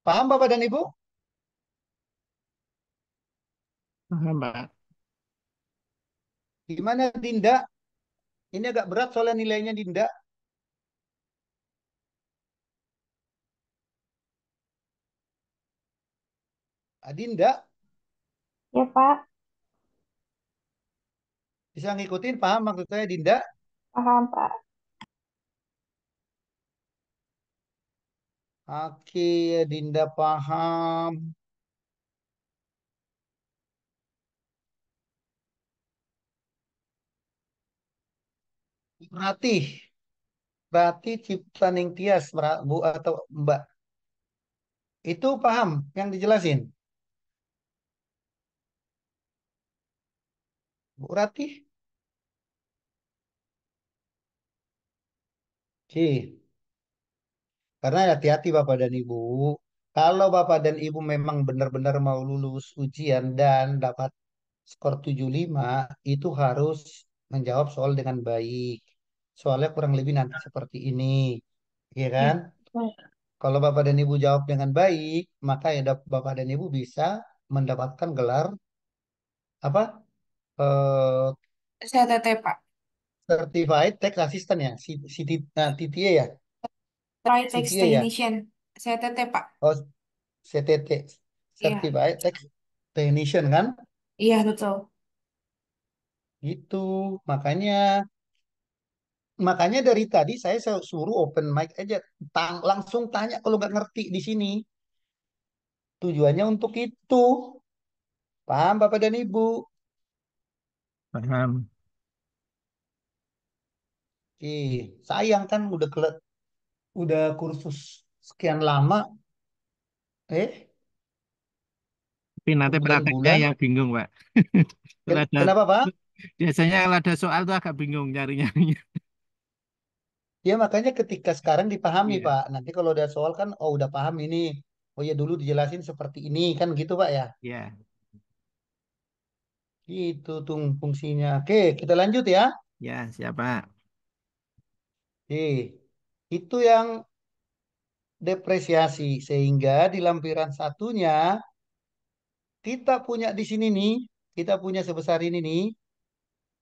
paham Bapak dan Ibu? Paham, Pak. Gimana Dinda? Ini agak berat soalnya nilainya Dinda. Dinda, Ya, Pak. bisa ngikutin, paham maksud saya Dinda? Paham, Pak. Oke, Dinda paham. Ratih, Ratih Cipta Ningtyas, Bu atau Mbak. Itu paham yang dijelasin? Bu Ratih? Oke. Karena hati-hati Bapak dan Ibu. Kalau Bapak dan Ibu memang benar-benar mau lulus ujian dan dapat skor 75, itu harus menjawab soal dengan baik. Soalnya kurang lebih nanti seperti ini. Ya Ya. kan? Kalau Bapak dan Ibu jawab dengan baik, maka ya Bapak dan Ibu bisa mendapatkan gelar apa? Eh, Saya teteh, Pak. Certified Tax Assistant ya, TTA ya, Try Text CTA ya. Technician. Saya teteh, Pak. Oh, CTT, Iya. Certified Tax Technician kan? Iya, betul. Gitu. Makanya makanya dari tadi saya suruh open mic aja, langsung tanya kalau nggak ngerti di sini. Tujuannya untuk itu. Paham Bapak dan Ibu? Paham. Sayang kan udah kursus sekian lama, Tapi nanti prakteknya berbulan-bulan. yang bingung, Pak. Kalau ada, Kenapa Pak? biasanya kalau ada soal tuh agak bingung nyari-nyarinya. Ya makanya ketika sekarang dipahami Iya, Pak. Nanti kalau udah soal kan, oh udah paham ini. Oh ya dulu dijelasin seperti ini kan gitu Pak ya. iya, Itu tuh fungsinya. Oke, kita lanjut ya. ya, siapa? Oke, itu yang depresiasi. Sehingga di lampiran satunya kita punya di sini nih, kita punya sebesar ini nih,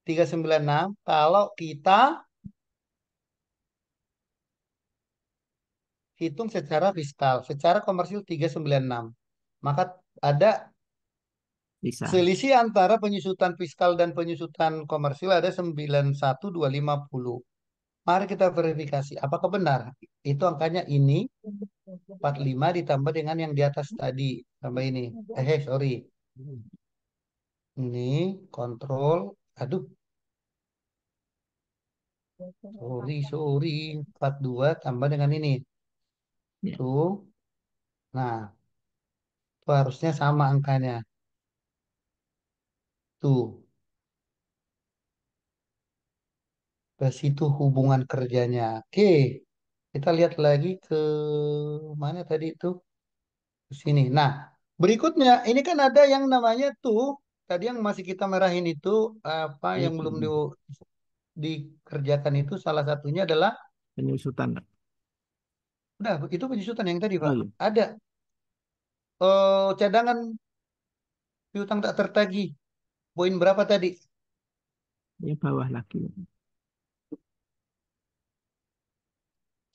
396. Kalau kita hitung secara fiskal, secara komersil 396. Maka ada Bisa. selisih antara penyusutan fiskal dan penyusutan komersil ada 91.250. Mari kita verifikasi apakah benar. Itu angkanya ini 45 ditambah dengan yang di atas tadi. Tambah ini. Sorry. Ini kontrol. Aduh, sorry. 42 tambah dengan ini. Ya. Tuh. Nah, itu harusnya sama angkanya. Tuh. Ke situ hubungan kerjanya. Oke. Kita lihat lagi ke mana tadi itu? Ke sini. Nah, berikutnya ini kan ada yang namanya tuh tadi yang masih kita merahin itu apa yang belum Itu dikerjakan itu salah satunya adalah penyusutan. udah itu penyusutan yang tadi Oh Pak. iya, Ada cadangan piutang tak tertagih. Poin berapa tadi? ya bawah lagi.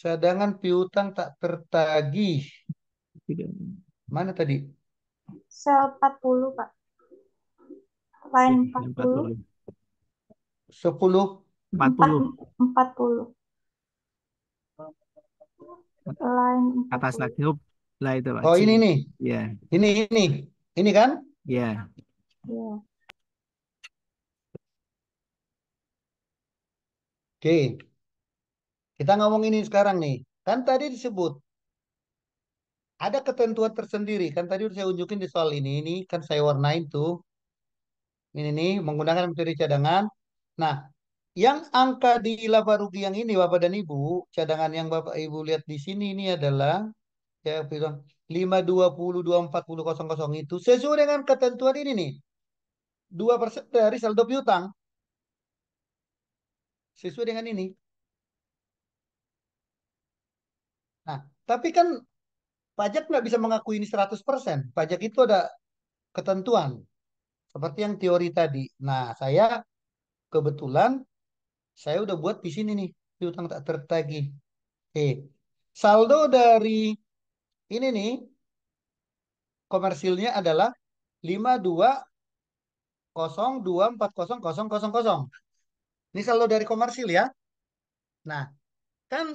Cadangan piutang tak tertagih. Tiga, Mana tadi? Sel 40, Pak. Line empat 40. puluh, 10. 4, 40 40. Line atas 40. lagi. Lah itu Pak Oh C. ini nih. Ya, Ini. Ini kan? ya, Iya. Oke. Kita ngomong ini sekarang nih. Kan tadi disebut ada ketentuan tersendiri. Kan tadi udah saya unjukin di soal ini. Ini kan saya warnain tuh. Ini nih menggunakan metode cadangan. Nah, yang angka di laba rugi yang ini Bapak dan Ibu, cadangan yang Bapak Ibu lihat di sini ini adalah ya bilang 520 240 00 itu sesuai dengan ketentuan ini nih. 2% dari saldo piutang sesuai dengan ini. Nah, tapi kan pajak nggak bisa mengakui ini 100%. Pajak itu ada ketentuan seperti yang teori tadi. Nah, kebetulan saya udah buat di sini nih piutang tak tertagih. Oke. Saldo dari ini nih komersilnya adalah 5202400000. Ini saldo dari komersil ya. Nah, kan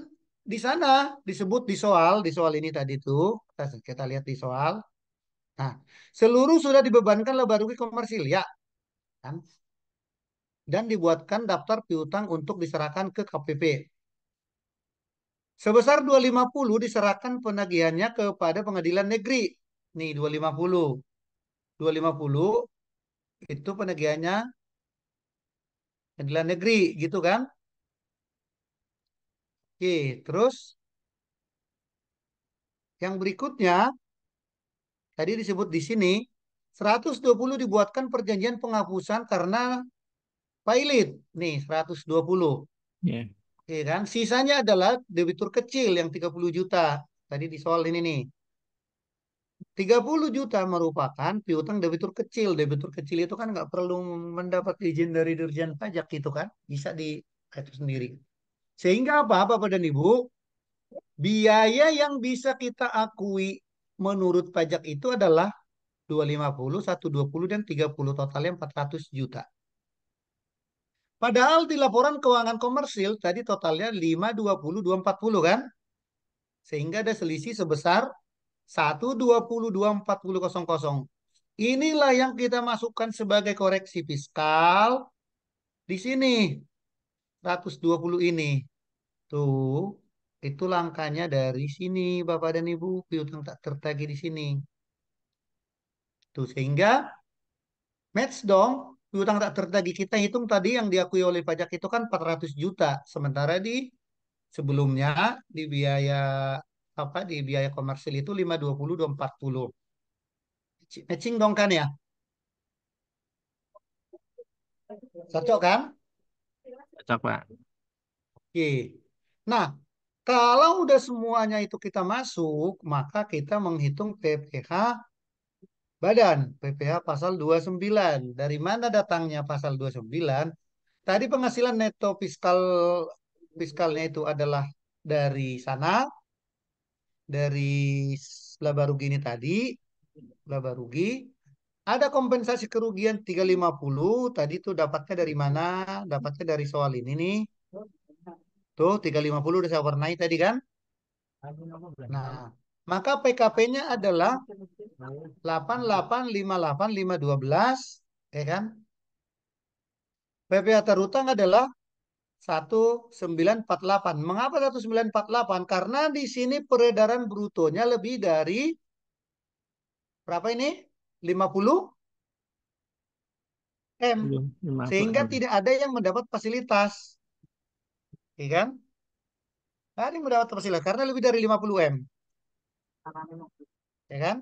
di sana disebut di soal ini tadi tuh, kita lihat di soal. Nah, seluruh sudah dibebankan laba rugi komersil ya, kan? dan dibuatkan daftar piutang untuk diserahkan ke KPP. Sebesar 250 diserahkan penagihannya kepada pengadilan negeri. Nih 250. 250 itu penagihannya pengadilan negeri gitu kan. Oke, terus yang berikutnya tadi disebut di sini 120 dibuatkan perjanjian penghapusan karena pilot. Nih 120. Ya. Oke kan? Sisanya adalah debitur kecil yang 30 juta. Tadi di soal ini nih. 30 juta merupakan piutang debitur kecil. Debitur kecil itu kan nggak perlu mendapat izin dari Dirjen Pajak gitu kan. Bisa di itu sendiri. Sehingga apa Bapak dan Ibu? Biaya yang bisa kita akui menurut pajak itu adalah 250, 120, dan 30. Totalnya 400 juta. Padahal di laporan keuangan komersil tadi totalnya 520, 240 kan? Sehingga ada selisih sebesar 120, 240, 00. Inilah yang kita masukkan sebagai koreksi fiskal di sini. 120 ini. Tuh, itu langkahnya dari sini Bapak dan Ibu, piutang tak tertagih di sini. Tuh, sehingga match dong. Piutang tak tertagih kita hitung tadi yang diakui oleh pajak itu kan 400 juta. Sementara di sebelumnya di biaya di biaya komersil itu 520, 240. Matching dong kan ya? Cocok kan? Cocok, Pak. Oke. Nah, kalau udah semuanya itu kita masuk, maka kita menghitung PPh badan. PPh pasal 29. Dari mana datangnya pasal 29? Tadi penghasilan neto fiskalnya itu adalah dari sana, dari laba rugi ini tadi, laba rugi. Ada kompensasi kerugian 350, tadi tuh dapatnya dari mana? Dapatnya dari soal ini nih. Tuh 350 udah saya warnai tadi kan? Nah, maka PKP-nya adalah 8858,512, ya kan? PPh terhutang adalah 1948. Mengapa 1948? Karena di sini peredaran brutonya lebih dari berapa ini? 50 M. Belum, 50 Sehingga M. tidak ada yang mendapat fasilitas, ya kan? Nggak ada yang mendapat fasilitas karena lebih dari 50 M, ya kan?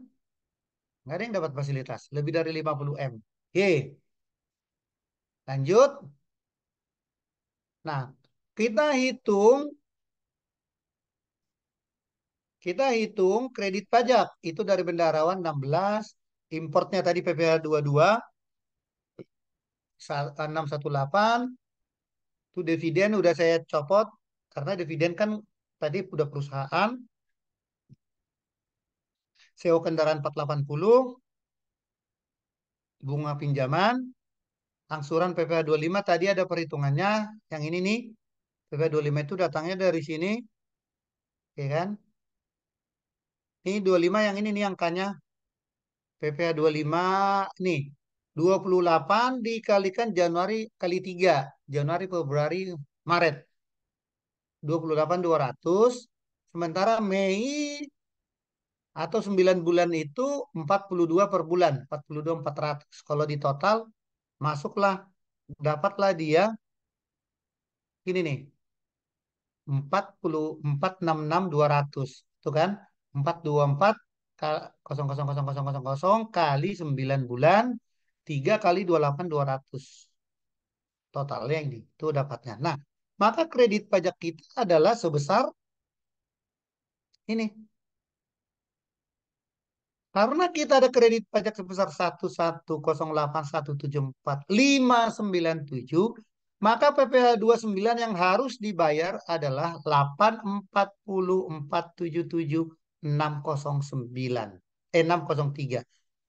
Nggak ada yang dapat fasilitas lebih dari 50 M. Oke, lanjut. Nah, kita hitung kita hitung kredit pajak itu dari bendaharawan 16, importnya tadi PPh 22 618, itu dividen udah saya copot karena dividen kan tadi udah perusahaan. SEO kendaraan 480, bunga pinjaman, angsuran PPh 25 tadi ada perhitungannya. Yang ini nih, PPh 25 itu datangnya dari sini, ya kan? Ini 25 yang ini nih angkanya. PPh 25 nih. 28 dikalikan Januari kali 3. Januari, Februari, Maret. 28.200. Sementara Mei atau 9 bulan itu 42 per bulan. 42.400. Kalau di total masuklah, dapatlah dia ini nih. 46466.200 itu kan 424 0,00000 kali 9 bulan 3 kali 28.200 totalnya yang itu dapatnya. Nah, maka kredit pajak kita adalah sebesar ini. Karena kita ada kredit pajak sebesar 1108174597, maka PPh 29 yang harus dibayar adalah 844777609. 603.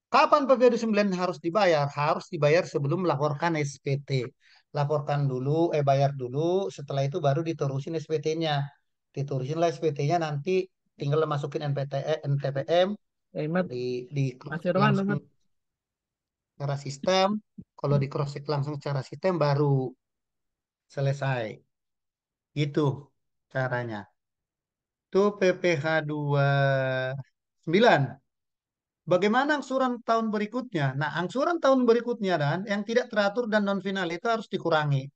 Kapan PPh 29 harus dibayar? Harus dibayar sebelum melaporkan SPT. Laporkan dulu, bayar dulu, setelah itu baru diterusin SPT-nya. Diterusinlah SPT-nya nanti tinggal masukin NPM Mat, di Mas Irwan, langsung Mat. secara sistem. Kalau di cross check langsung secara sistem baru selesai. Gitu caranya. Itu PPh 9. Bagaimana angsuran tahun berikutnya? Nah, angsuran tahun berikutnya dan yang tidak teratur dan non final itu harus dikurangi.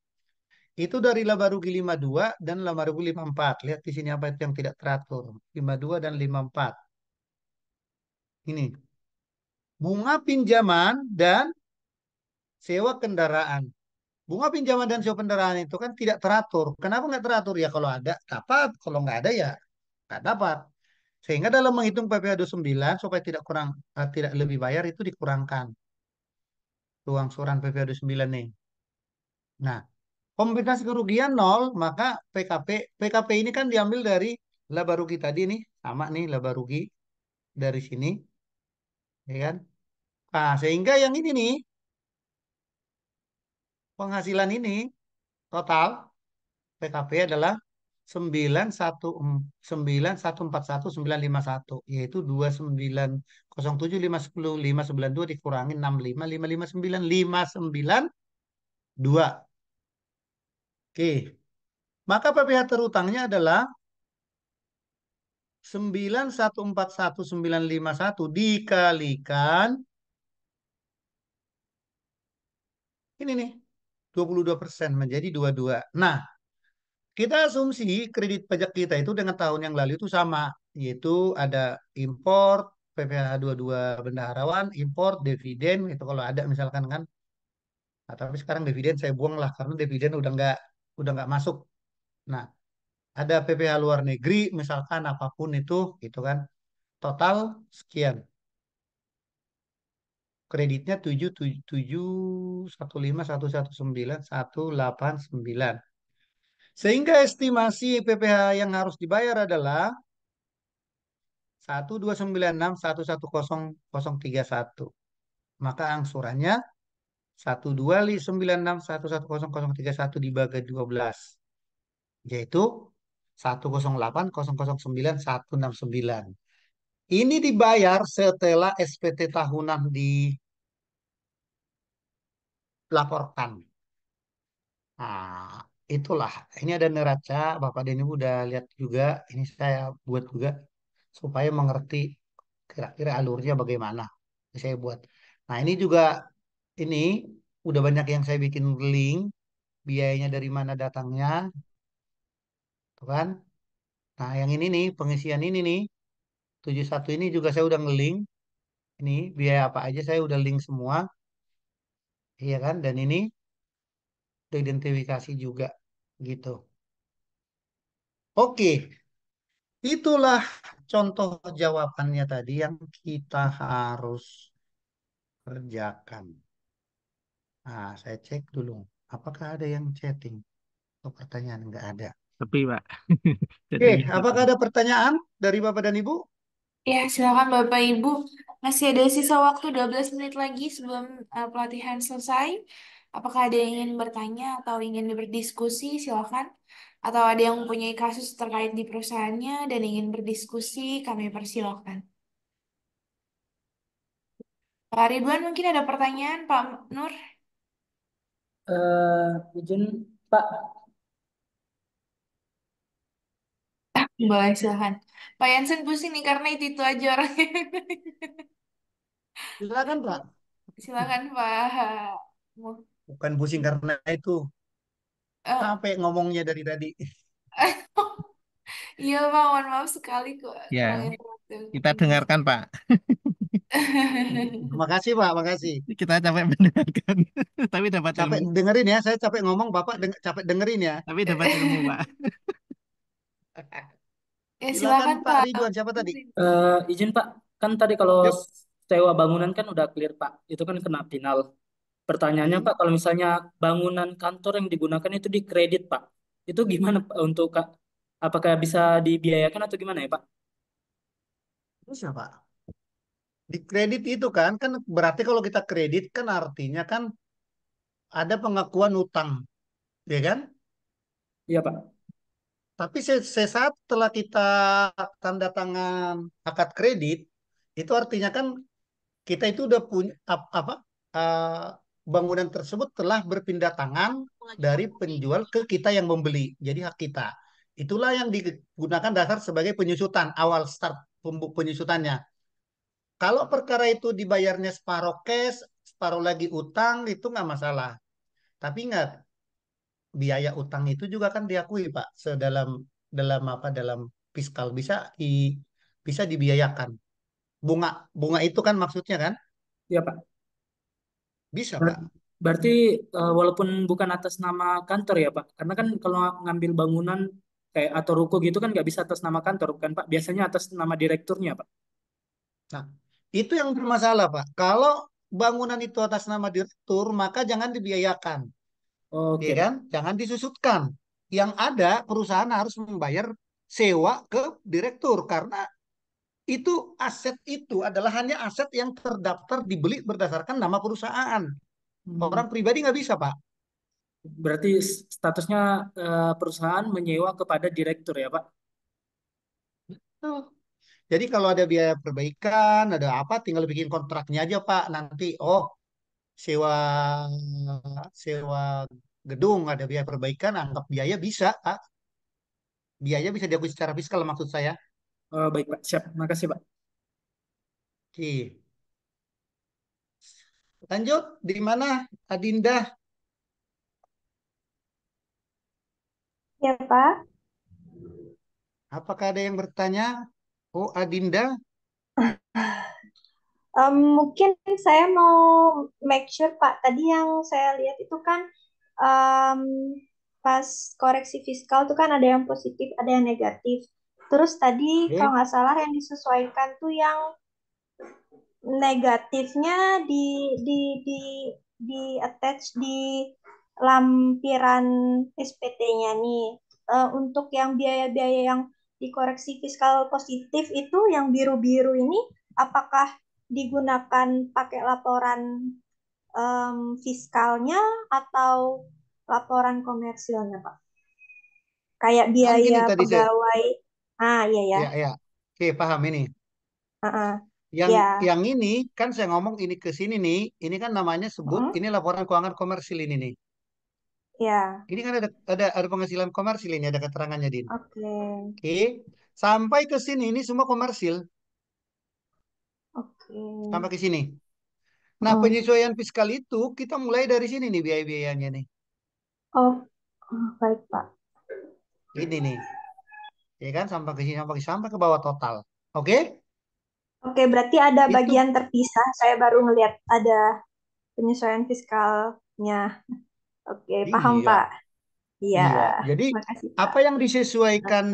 Itu dari laba rugi 52 dan laba rugi 54. Lihat di sini apa itu yang tidak teratur. 52 dan 54. Ini. Bunga pinjaman dan sewa kendaraan. Bunga pinjaman dan sewa kendaraan itu kan tidak teratur. Kenapa nggak teratur? Ya kalau ada dapat, kalau nggak ada ya nggak dapat. Sehingga dalam menghitung PPh 9 supaya tidak kurang tidak lebih bayar itu dikurangkan. Tuh angsuran PPh 9 nih. Nah, kombinasi kerugian nol, maka PKP ini kan diambil dari laba rugi tadi nih, sama nih laba rugi dari sini, ya kan? Nah, sehingga yang ini nih, penghasilan ini total PKP adalah 914191 yaitu 2907510592 dikurangi 65559592. Oke, maka PPh terutangnya adalah 914191 dikalikan ini nih 22% menjadi 22. Nah, kita asumsi kredit pajak kita itu dengan tahun yang lalu itu sama, yaitu ada import PPh 22 bendaharawan, import dividen itu kalau ada misalkan kan. Nah, tapi sekarang dividen saya buang lah karena dividen udah nggak masuk. Nah, ada PPh luar negeri misalkan apapun itu gitu kan. Total sekian. Kreditnya 7715119 189. Sehingga estimasi PPh yang harus dibayar adalah 12961100031. Maka angsurannya 12961100031 dibagi 12 yaitu 108009169. Ini dibayar setelah SPT tahunan dilaporkan. Nah, itulah. Ini ada neraca. Bapak dan Ibu udah lihat juga. Ini saya buat juga supaya mengerti kira-kira alurnya bagaimana. Ini saya buat. Nah, ini juga ini udah banyak yang saya bikin link. Biayanya dari mana datangnya, tuh kan? Nah, yang ini nih, pengisian ini nih, 71 ini juga saya udah nge-link. Ini biaya apa aja saya udah link semua. Iya kan? Dan ini udah identifikasi juga gitu. Oke, itulah contoh jawabannya tadi yang kita harus kerjakan. Nah, saya cek dulu. Apakah ada yang chatting? Oh, pertanyaan nggak ada. Sepi, Pak. Oke, Jadinya sepi. apakah ada pertanyaan dari Bapak dan Ibu? Ya, silakan Bapak Ibu. Masih ada sisa waktu 12 menit lagi sebelum pelatihan selesai. Apakah ada yang ingin bertanya atau ingin berdiskusi? Silakan. Atau ada yang mempunyai kasus terkait di perusahaannya dan ingin berdiskusi, kami persilakan. Pak Ridwan mungkin ada pertanyaan, Pak Nur? Izin Pak, Boleh, silakan. Pak Yansen pusing nih karena itu aja orangnya. Silakan, Pak. Silakan Pak. Bukan pusing karena itu. Eh, Capek ngomongnya dari tadi. iya Pak, mohon maaf sekali kok Ya, kalau yang waktu. kita dengarkan, Pak. Makasih, Pak. Makasih. Kita capek mendengarkan, tapi dapat Capek ilmu. dengerin ya. Saya capek ngomong, Bapak capek dengerin ya. Tapi dapat ilmu, Pak. Ya Silakan silakan Pak Pak. Ridwan. Siapa tadi? izin Pak, kan tadi kalau Yuk. sewa bangunan kan udah clear Pak, itu kan kena final. Pertanyaannya Hmm. Pak, kalau misalnya bangunan kantor yang digunakan itu dikredit Pak, itu gimana Pak untuk apakah bisa dibiayakan atau gimana ya Pak? Bisa, Pak. Di kredit itu kan berarti kalau kita kredit kan artinya kan ada pengakuan utang, ya kan? Iya Pak. Tapi sesaat setelah kita tanda tangan akad kredit, itu artinya kan kita itu udah punya apa? eh, bangunan tersebut telah berpindah tangan dari penjual ke kita yang membeli. Jadi hak kita. Itulah yang digunakan dasar sebagai penyusutan awal start penyusutannya. Kalau perkara itu dibayarnya separuh cash, separuh lagi utang, itu nggak masalah. Tapi ingat, biaya utang itu juga kan diakui Pak, sedalam dalam apa dalam fiskal bisa dibiayakan. Bunga bunga itu kan maksudnya kan Ya Pak. bisa Ber- Pak. Berarti walaupun bukan atas nama kantor ya Pak, karena kan kalau ngambil bangunan kayak atau ruko gitu kan nggak bisa atas nama kantor kan Pak, biasanya atas nama direkturnya Pak. Nah, itu yang bermasalah Pak. Kalau bangunan itu atas nama direktur, maka jangan dibiayakan, ya Oke kan? Pak. Jangan disusutkan. Yang ada perusahaan harus membayar sewa ke direktur karena itu aset itu adalah hanya aset yang terdaftar dibeli berdasarkan nama perusahaan. Hmm, Orang pribadi nggak bisa, Pak. Berarti statusnya perusahaan menyewa kepada direktur ya Pak. Tuh. Jadi kalau ada biaya perbaikan, ada apa, tinggal bikin kontraknya aja, Pak. Nanti, oh, sewa sewa gedung ada biaya perbaikan, anggap biaya bisa, Pak. Biaya bisa diakui secara fiskal maksud saya. Baik Pak, siap. Makasih Pak. Oke. Lanjut, di mana Adinda? Ya, Pak. Apakah ada yang bertanya? Oh, Adinda. Mungkin saya mau make sure, Pak. Tadi yang saya lihat itu kan em, pas koreksi fiskal itu kan ada yang positif, ada yang negatif. Terus tadi kalau Oke. nggak salah yang disesuaikan tuh yang negatifnya di di di attach di lampiran SPT-nya nih. Untuk yang biaya-biaya yang dikoreksi fiskal positif itu yang biru-biru ini apakah digunakan pakai laporan fiskalnya atau laporan komersilnya, Pak? Kayak Kan biaya gini tadi saya, pegawai. Ah, iya ya. ya, ya. Oke, paham ini. Heeh. Yang Ya. yang ini kan saya ngomong ini ke sini nih, ini kan namanya sebut Heeh. ini laporan keuangan komersil ini nih. Ya. Ini kan ada penghasilan komersil ini ada keterangannya Din. Oke. Oke. Sampai ke sini ini semua komersil Oke. sampai ke sini. Nah, Heeh. penyesuaian fiskal itu kita mulai dari sini nih biaya-biayanya nih. Oh, baik, Pak. Ini nih. Ya kan sampai ke sini sampai ke bawah total. Oke? Oke, berarti ada Itu bagian terpisah. Saya baru ngelihat ada penyesuaian fiskalnya. Oke, paham, iya, Pak. Iya, iya. Jadi makasih, Pak. apa yang disesuaikan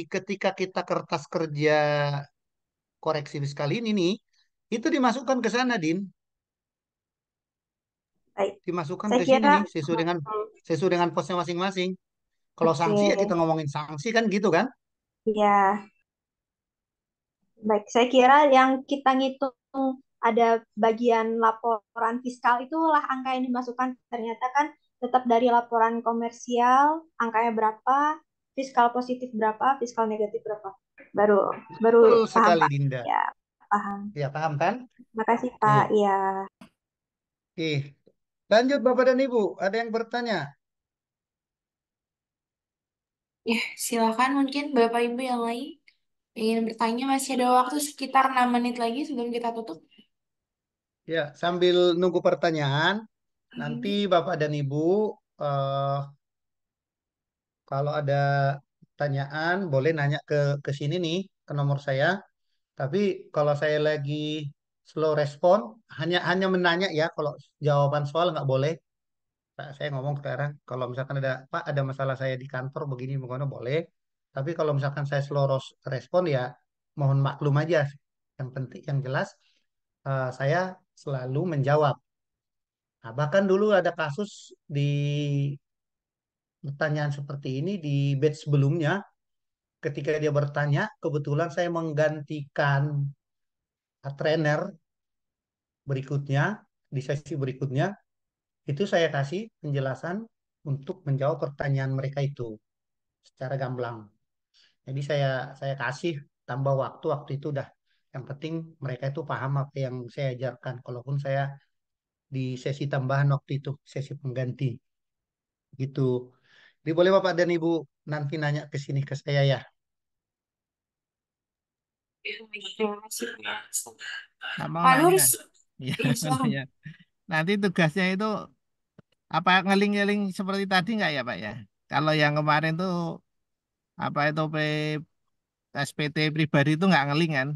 ketika kita kertas kerja koreksi fiskal ini nih, itu dimasukkan ke sana, Din. Baik. Dimasukkan Saya ke sini kira, nih, sesuai dengan posnya masing-masing. Kalau oke, sanksi ya kita ngomongin sanksi kan gitu kan? ya, baik. Saya kira yang kita ngitung ada bagian laporan fiskal itulah angka yang dimasukkan. Ternyata kan tetap dari laporan komersial, angkanya berapa, fiskal positif berapa, fiskal negatif berapa. Baru, baru Betul paham, sekali, Pak. Dinda. Ya, paham. Ya, paham kan? Makasih, Pak. Oke. Iya. Oke. Lanjut Bapak dan Ibu, ada yang bertanya? Ya, silakan mungkin Bapak Ibu yang lain ingin bertanya, masih ada waktu sekitar 6 menit lagi sebelum kita tutup. Ya, sambil nunggu pertanyaan, nanti Oke. Bapak dan Ibu eh, kalau ada pertanyaan boleh nanya ke sini nih, ke nomor saya. Tapi kalau saya lagi slow respon, hanya hanya menanya ya. Kalau jawaban soal nggak boleh. Pak, saya ngomong sekarang, kalau misalkan ada Pak ada masalah saya di kantor begini, bagaimana boleh. Tapi kalau misalkan saya slow respon ya, mohon maklum aja. Yang penting, yang jelas saya selalu menjawab. Nah, bahkan dulu ada kasus di pertanyaan seperti ini di batch sebelumnya, ketika dia bertanya, kebetulan saya menggantikan trainer berikutnya, di sesi berikutnya, itu saya kasih penjelasan untuk menjawab pertanyaan mereka itu secara gamblang. Jadi saya kasih tambah waktu itu udah. Yang penting mereka itu paham apa yang saya ajarkan. Kalaupun saya di sesi tambahan waktu itu, sesi pengganti gitu. Jadi boleh Bapak dan Ibu nanti nanya ke sini ke saya ya. Terima kasih. Nggak mau Pak Nur, nanya. Ya, iya silakan. ya. Nanti tugasnya itu apa ngeling-ngeling seperti tadi nggak ya Pak ya? Kalau yang kemarin tuh apa itu SPT pribadi itu nggak ngeling kan,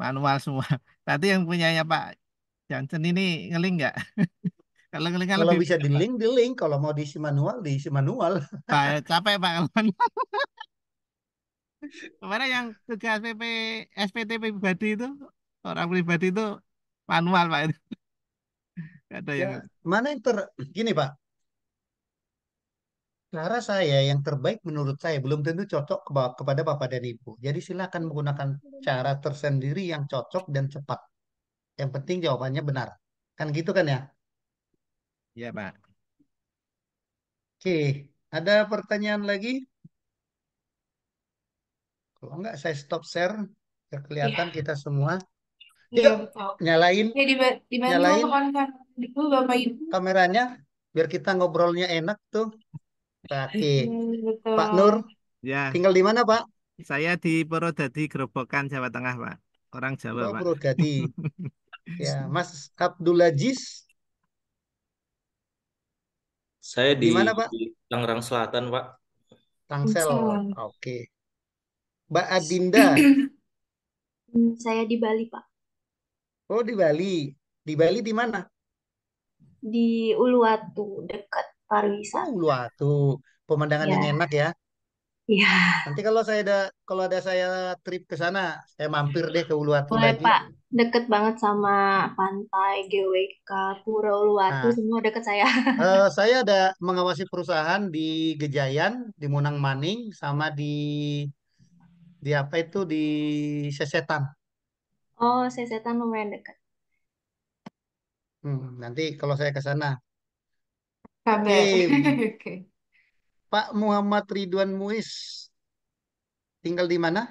manual semua. Tadi yang punyanya Pak Johnson ini ngeling nggak? Kalau ngeling kan Kalau lebih bisa mudah di Pak. link, di link. Kalau mau diisi manual, diisi manual. Pak, capek Pak kalau manual. Kemarin yang tugas SPT pribadi itu orang pribadi itu manual Pak itu. Nggak ada Ya, yang mana yang gini Pak, cara saya yang terbaik menurut saya belum tentu cocok kepada Bapak dan Ibu. Jadi silakan menggunakan cara tersendiri yang cocok dan cepat. Yang penting jawabannya benar. Kan gitu kan ya? ya Pak. Oke, ada pertanyaan lagi? Kalau enggak saya stop share biar kelihatan Iya, kita semua. iya Yuk, betul. nyalain, Ya dibantu nyalain rekan-rekan dulu Bapak Ibu. kameranya biar kita ngobrolnya enak tuh. Oke, Pak Nur, Betul. Ya, tinggal di mana Pak? saya di Purwodadi Grobogan, Jawa Tengah, Pak. Orang Jawa, Oh, Pak. Purwodadi. Ya, Mas Abdul Aziz, Saya di mana Pak? di Tangerang Selatan, Pak. Tangsel. Salam. Oke. Mbak Adinda. Saya di Bali, Pak. Oh, di Bali. Di Bali di mana? Di Uluwatu, dekat Oh, pariwisata. Uluwatu. Pemandangan yang Ya, enak ya. iya. Nanti kalau ada saya trip ke sana, saya mampir deh ke Uluwatu Boleh, lagi. Pak. Deket banget sama pantai, GWK, Pura Uluwatu, Nah, semua deket saya. saya ada mengawasi perusahaan di Gejayan, di Munang Maning, sama di apa itu di Sesetan. Oh, Sesetan lumayan dekat. Nanti kalau saya ke sana. Kabar. Oke, Oke. Pak Muhammad Ridwan Muiz, tinggal di mana?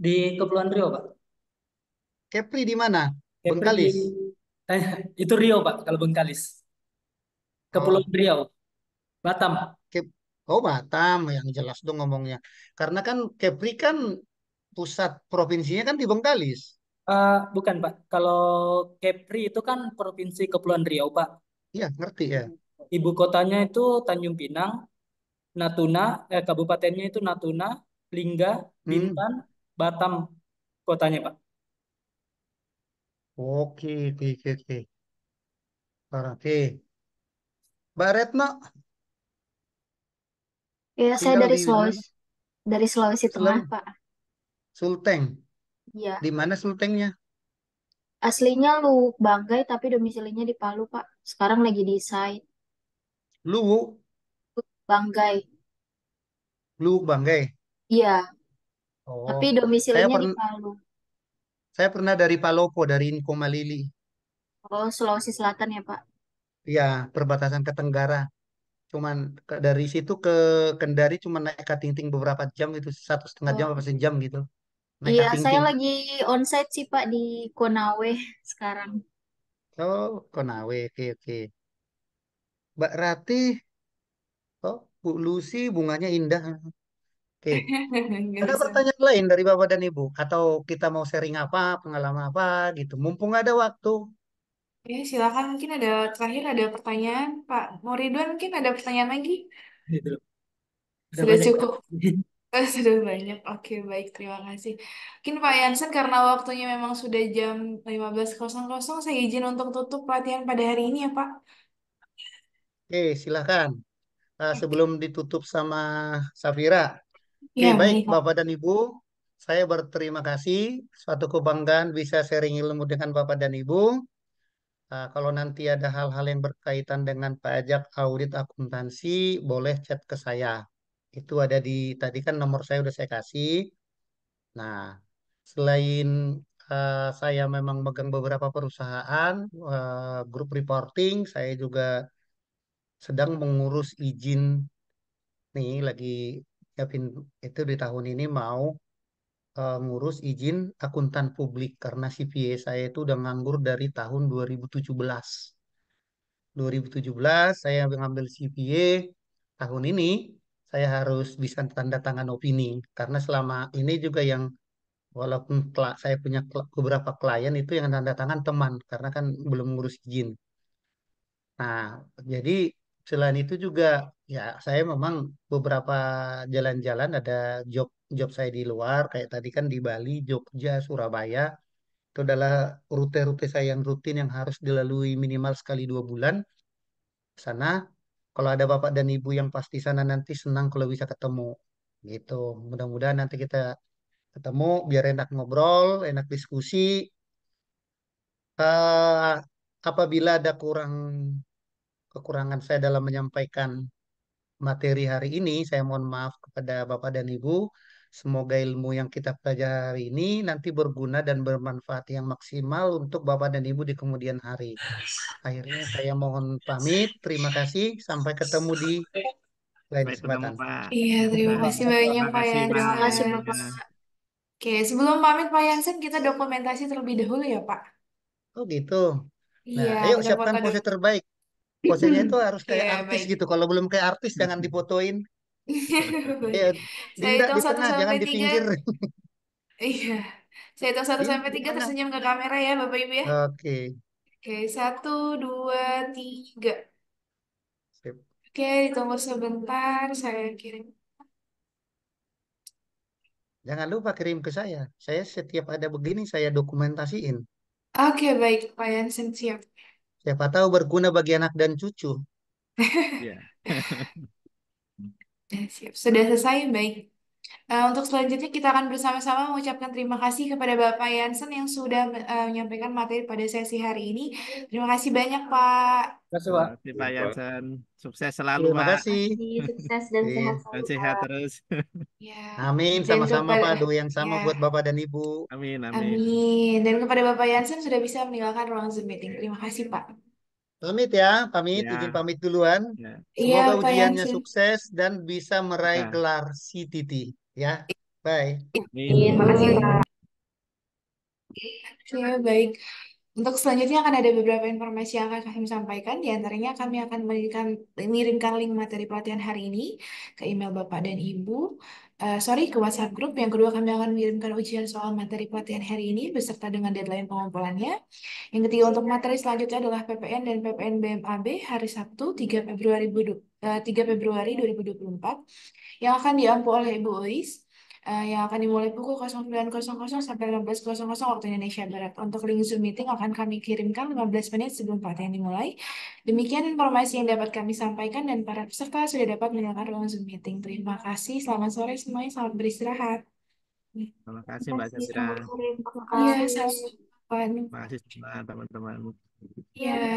Di Kepulauan Riau, Pak. Kepri di mana? Kepri di Bengkalis. itu Riau, Pak, kalau Bengkalis. Oh, Kepulauan Riau, Batam. Kep- oh Batam, yang jelas dong ngomongnya. Karena kan Kepri kan pusat provinsinya kan di Bengkalis. Bukan, Pak. Kalau Kepri itu kan Provinsi Kepulauan Riau, Pak. Iya, ngerti ya. Ibu kotanya itu Tanjung Pinang, Natuna, kabupatennya itu Natuna, Lingga, Hmm, Bintan, Batam kotanya, Pak. oke, oke, oke, oke. Oke. Mbak Retno Ya, saya tinggal di mana? Dari Sulawesi Tengah, Sulawesi. Pak. Sulteng. Iya. Di mana Sultengnya? Aslinya Lubuk Banggai, tapi domisilinya di Palu, Pak. Sekarang lagi di site Luwu, Banggai. Luwu Banggai. Iya, Oh, tapi saya domisilinya di pernah Palu. saya pernah dari Palopo, dari Inkomalili. Oh, Sulawesi Selatan ya, Pak. Ya, perbatasan ke Tenggara. Cuman dari situ ke Kendari cuma naik Katingting beberapa jam itu 1,5 jam Oh, apa sejam gitu. Naik iya, saya Katingting. lagi onsite sih, Pak, di Konawe sekarang. Oh, Konawe, oke oke. Mbak Rati, oh Bu Lucy bunganya indah. Oke. Nggak Ada usah. pertanyaan lain dari Bapak dan Ibu? Atau kita mau sharing apa, pengalaman apa gitu. Mumpung ada waktu. Ya, silakan. Mungkin ada terakhir ada pertanyaan. Pak Moridwan mungkin ada pertanyaan lagi? Gitu. Udah Sudah banyak, Pak. cukup. Sudah banyak. Oke, baik. Terima kasih. Mungkin Pak Yansen karena waktunya memang sudah jam 15.00, saya izin untuk tutup pelatihan pada hari ini ya, Pak. Oke, silakan. Oke. Sebelum ditutup sama Safira. Oke, Ya, baik baik, Pak. Bapak dan Ibu. Saya berterima kasih. Suatu kebanggaan bisa sharing ilmu dengan Bapak dan Ibu. Kalau nanti ada hal-hal yang berkaitan dengan pajak, audit, akuntansi, boleh chat ke saya. Itu ada tadi kan nomor saya udah saya kasih. Nah, selain saya memang megang beberapa perusahaan, grup reporting, saya juga sedang mengurus izin nih, lagi siapin itu di tahun ini mau ngurus izin akuntan publik karena CPA saya itu udah nganggur dari tahun 2017. 2017 saya mengambil CPA, tahun ini saya harus bisa tanda tangan opini karena selama ini juga yang walaupun saya punya beberapa klien itu yang tanda tangan teman karena kan belum ngurus izin. Nah, jadi selain itu juga ya saya memang beberapa jalan-jalan ada job job saya di luar kayak tadi kan di Bali, Jogja, Surabaya. Itu adalah rute-rute saya yang rutin yang harus dilalui minimal sekali 2 bulan ke sana. Kalau ada bapak dan ibu yang pasti sana nanti senang kalau bisa ketemu. Gitu. Mudah-mudahan nanti kita ketemu biar enak ngobrol, enak diskusi. Eh, apabila ada kekurangan saya dalam menyampaikan materi hari ini, saya mohon maaf kepada bapak dan ibu. Semoga ilmu yang kita pelajari hari ini nanti berguna dan bermanfaat yang maksimal untuk bapak dan ibu di kemudian hari. Akhirnya saya mohon pamit. Terima kasih. Sampai ketemu di lain Sampai ketemu kesempatan. Pak. Iya, terima Nah, kasih banyak terima Pak kasih Terima Pak. kasih, Yansen. Bapak. Ya. Oke, sebelum pamit Pak Yansen, kita dokumentasi terlebih dahulu ya Pak. Oh gitu. Nah, Iya, ayo kita siapkan foto pose dulu. terbaik. Posenya itu harus Oke, kayak artis baik. gitu. Kalau belum kayak artis jangan difotoin. Baik. Ayo, Saya Dinda hitung di satu tengah, jangan sampai di tiga. pinggir. Iya. Saya hitung satu Ini sampai di tiga mana? tersenyum ke kamera ya Bapak Ibu ya. Oke. Oke, satu, dua, tiga. Sip. Oke, ditunggu sebentar. Saya kirim. Jangan lupa kirim ke saya. Saya setiap ada begini saya dokumentasiin. Oke, baik Pak Yansen siap. Siapa tahu berguna bagi anak dan cucu. Ya. Siap. Sudah selesai, baik. Untuk selanjutnya kita akan bersama-sama mengucapkan terima kasih kepada Bapak Yansen yang sudah menyampaikan materi pada sesi hari ini. Terima kasih banyak Pak. Kasih, Terima Pak. kasih Iya, Pak Pak. Jansen. Sukses selalu Terima Pak. kasih. Sukses dan sehat Oke. Dan selalu, sehat Pak. terus. Ya, Amin. dan Sama-sama kepada Pak. Doa yang ya, sama buat Bapak dan Ibu. Amin, amin. amin. Dan kepada Bapak Yansen sudah bisa meninggalkan ruang Zoom meeting. Terima kasih Pak. Pamit ya. Pamit. Izin Ya, pamit duluan. ya, Iya Semoga Pak ujiannya Yansen. sukses dan bisa meraih ya. gelar CTT. Ya. Bye. Terima Amin. kasih Pak. Oke, baik. Untuk selanjutnya akan ada beberapa informasi yang akan kami sampaikan. Di antaranya kami akan mengirimkan link materi pelatihan hari ini ke email Bapak dan Ibu. Sorry, ke WhatsApp group. Yang kedua, kami akan mengirimkan ujian soal materi pelatihan hari ini beserta dengan deadline pengumpulannya. Yang ketiga, untuk materi selanjutnya adalah PPN dan PPN BMAB hari Sabtu 3 Februari 2024 yang akan diampu oleh Ibu Ois. Yang akan dimulai pukul 09.00 sampai 15.00 waktu Indonesia Barat. Untuk link Zoom meeting akan kami kirimkan 15 menit sebelum pelatihan dimulai. Demikian informasi yang dapat kami sampaikan dan para peserta sudah dapat mendengar ruang Zoom meeting. Terima kasih. Selamat sore semuanya. Selamat beristirahat. Terima kasih Terima Mbak kasih. Chandra. Selamat sore. Terima Iya, kasih. sama-sama. Terima kasih semua teman-teman. Iya.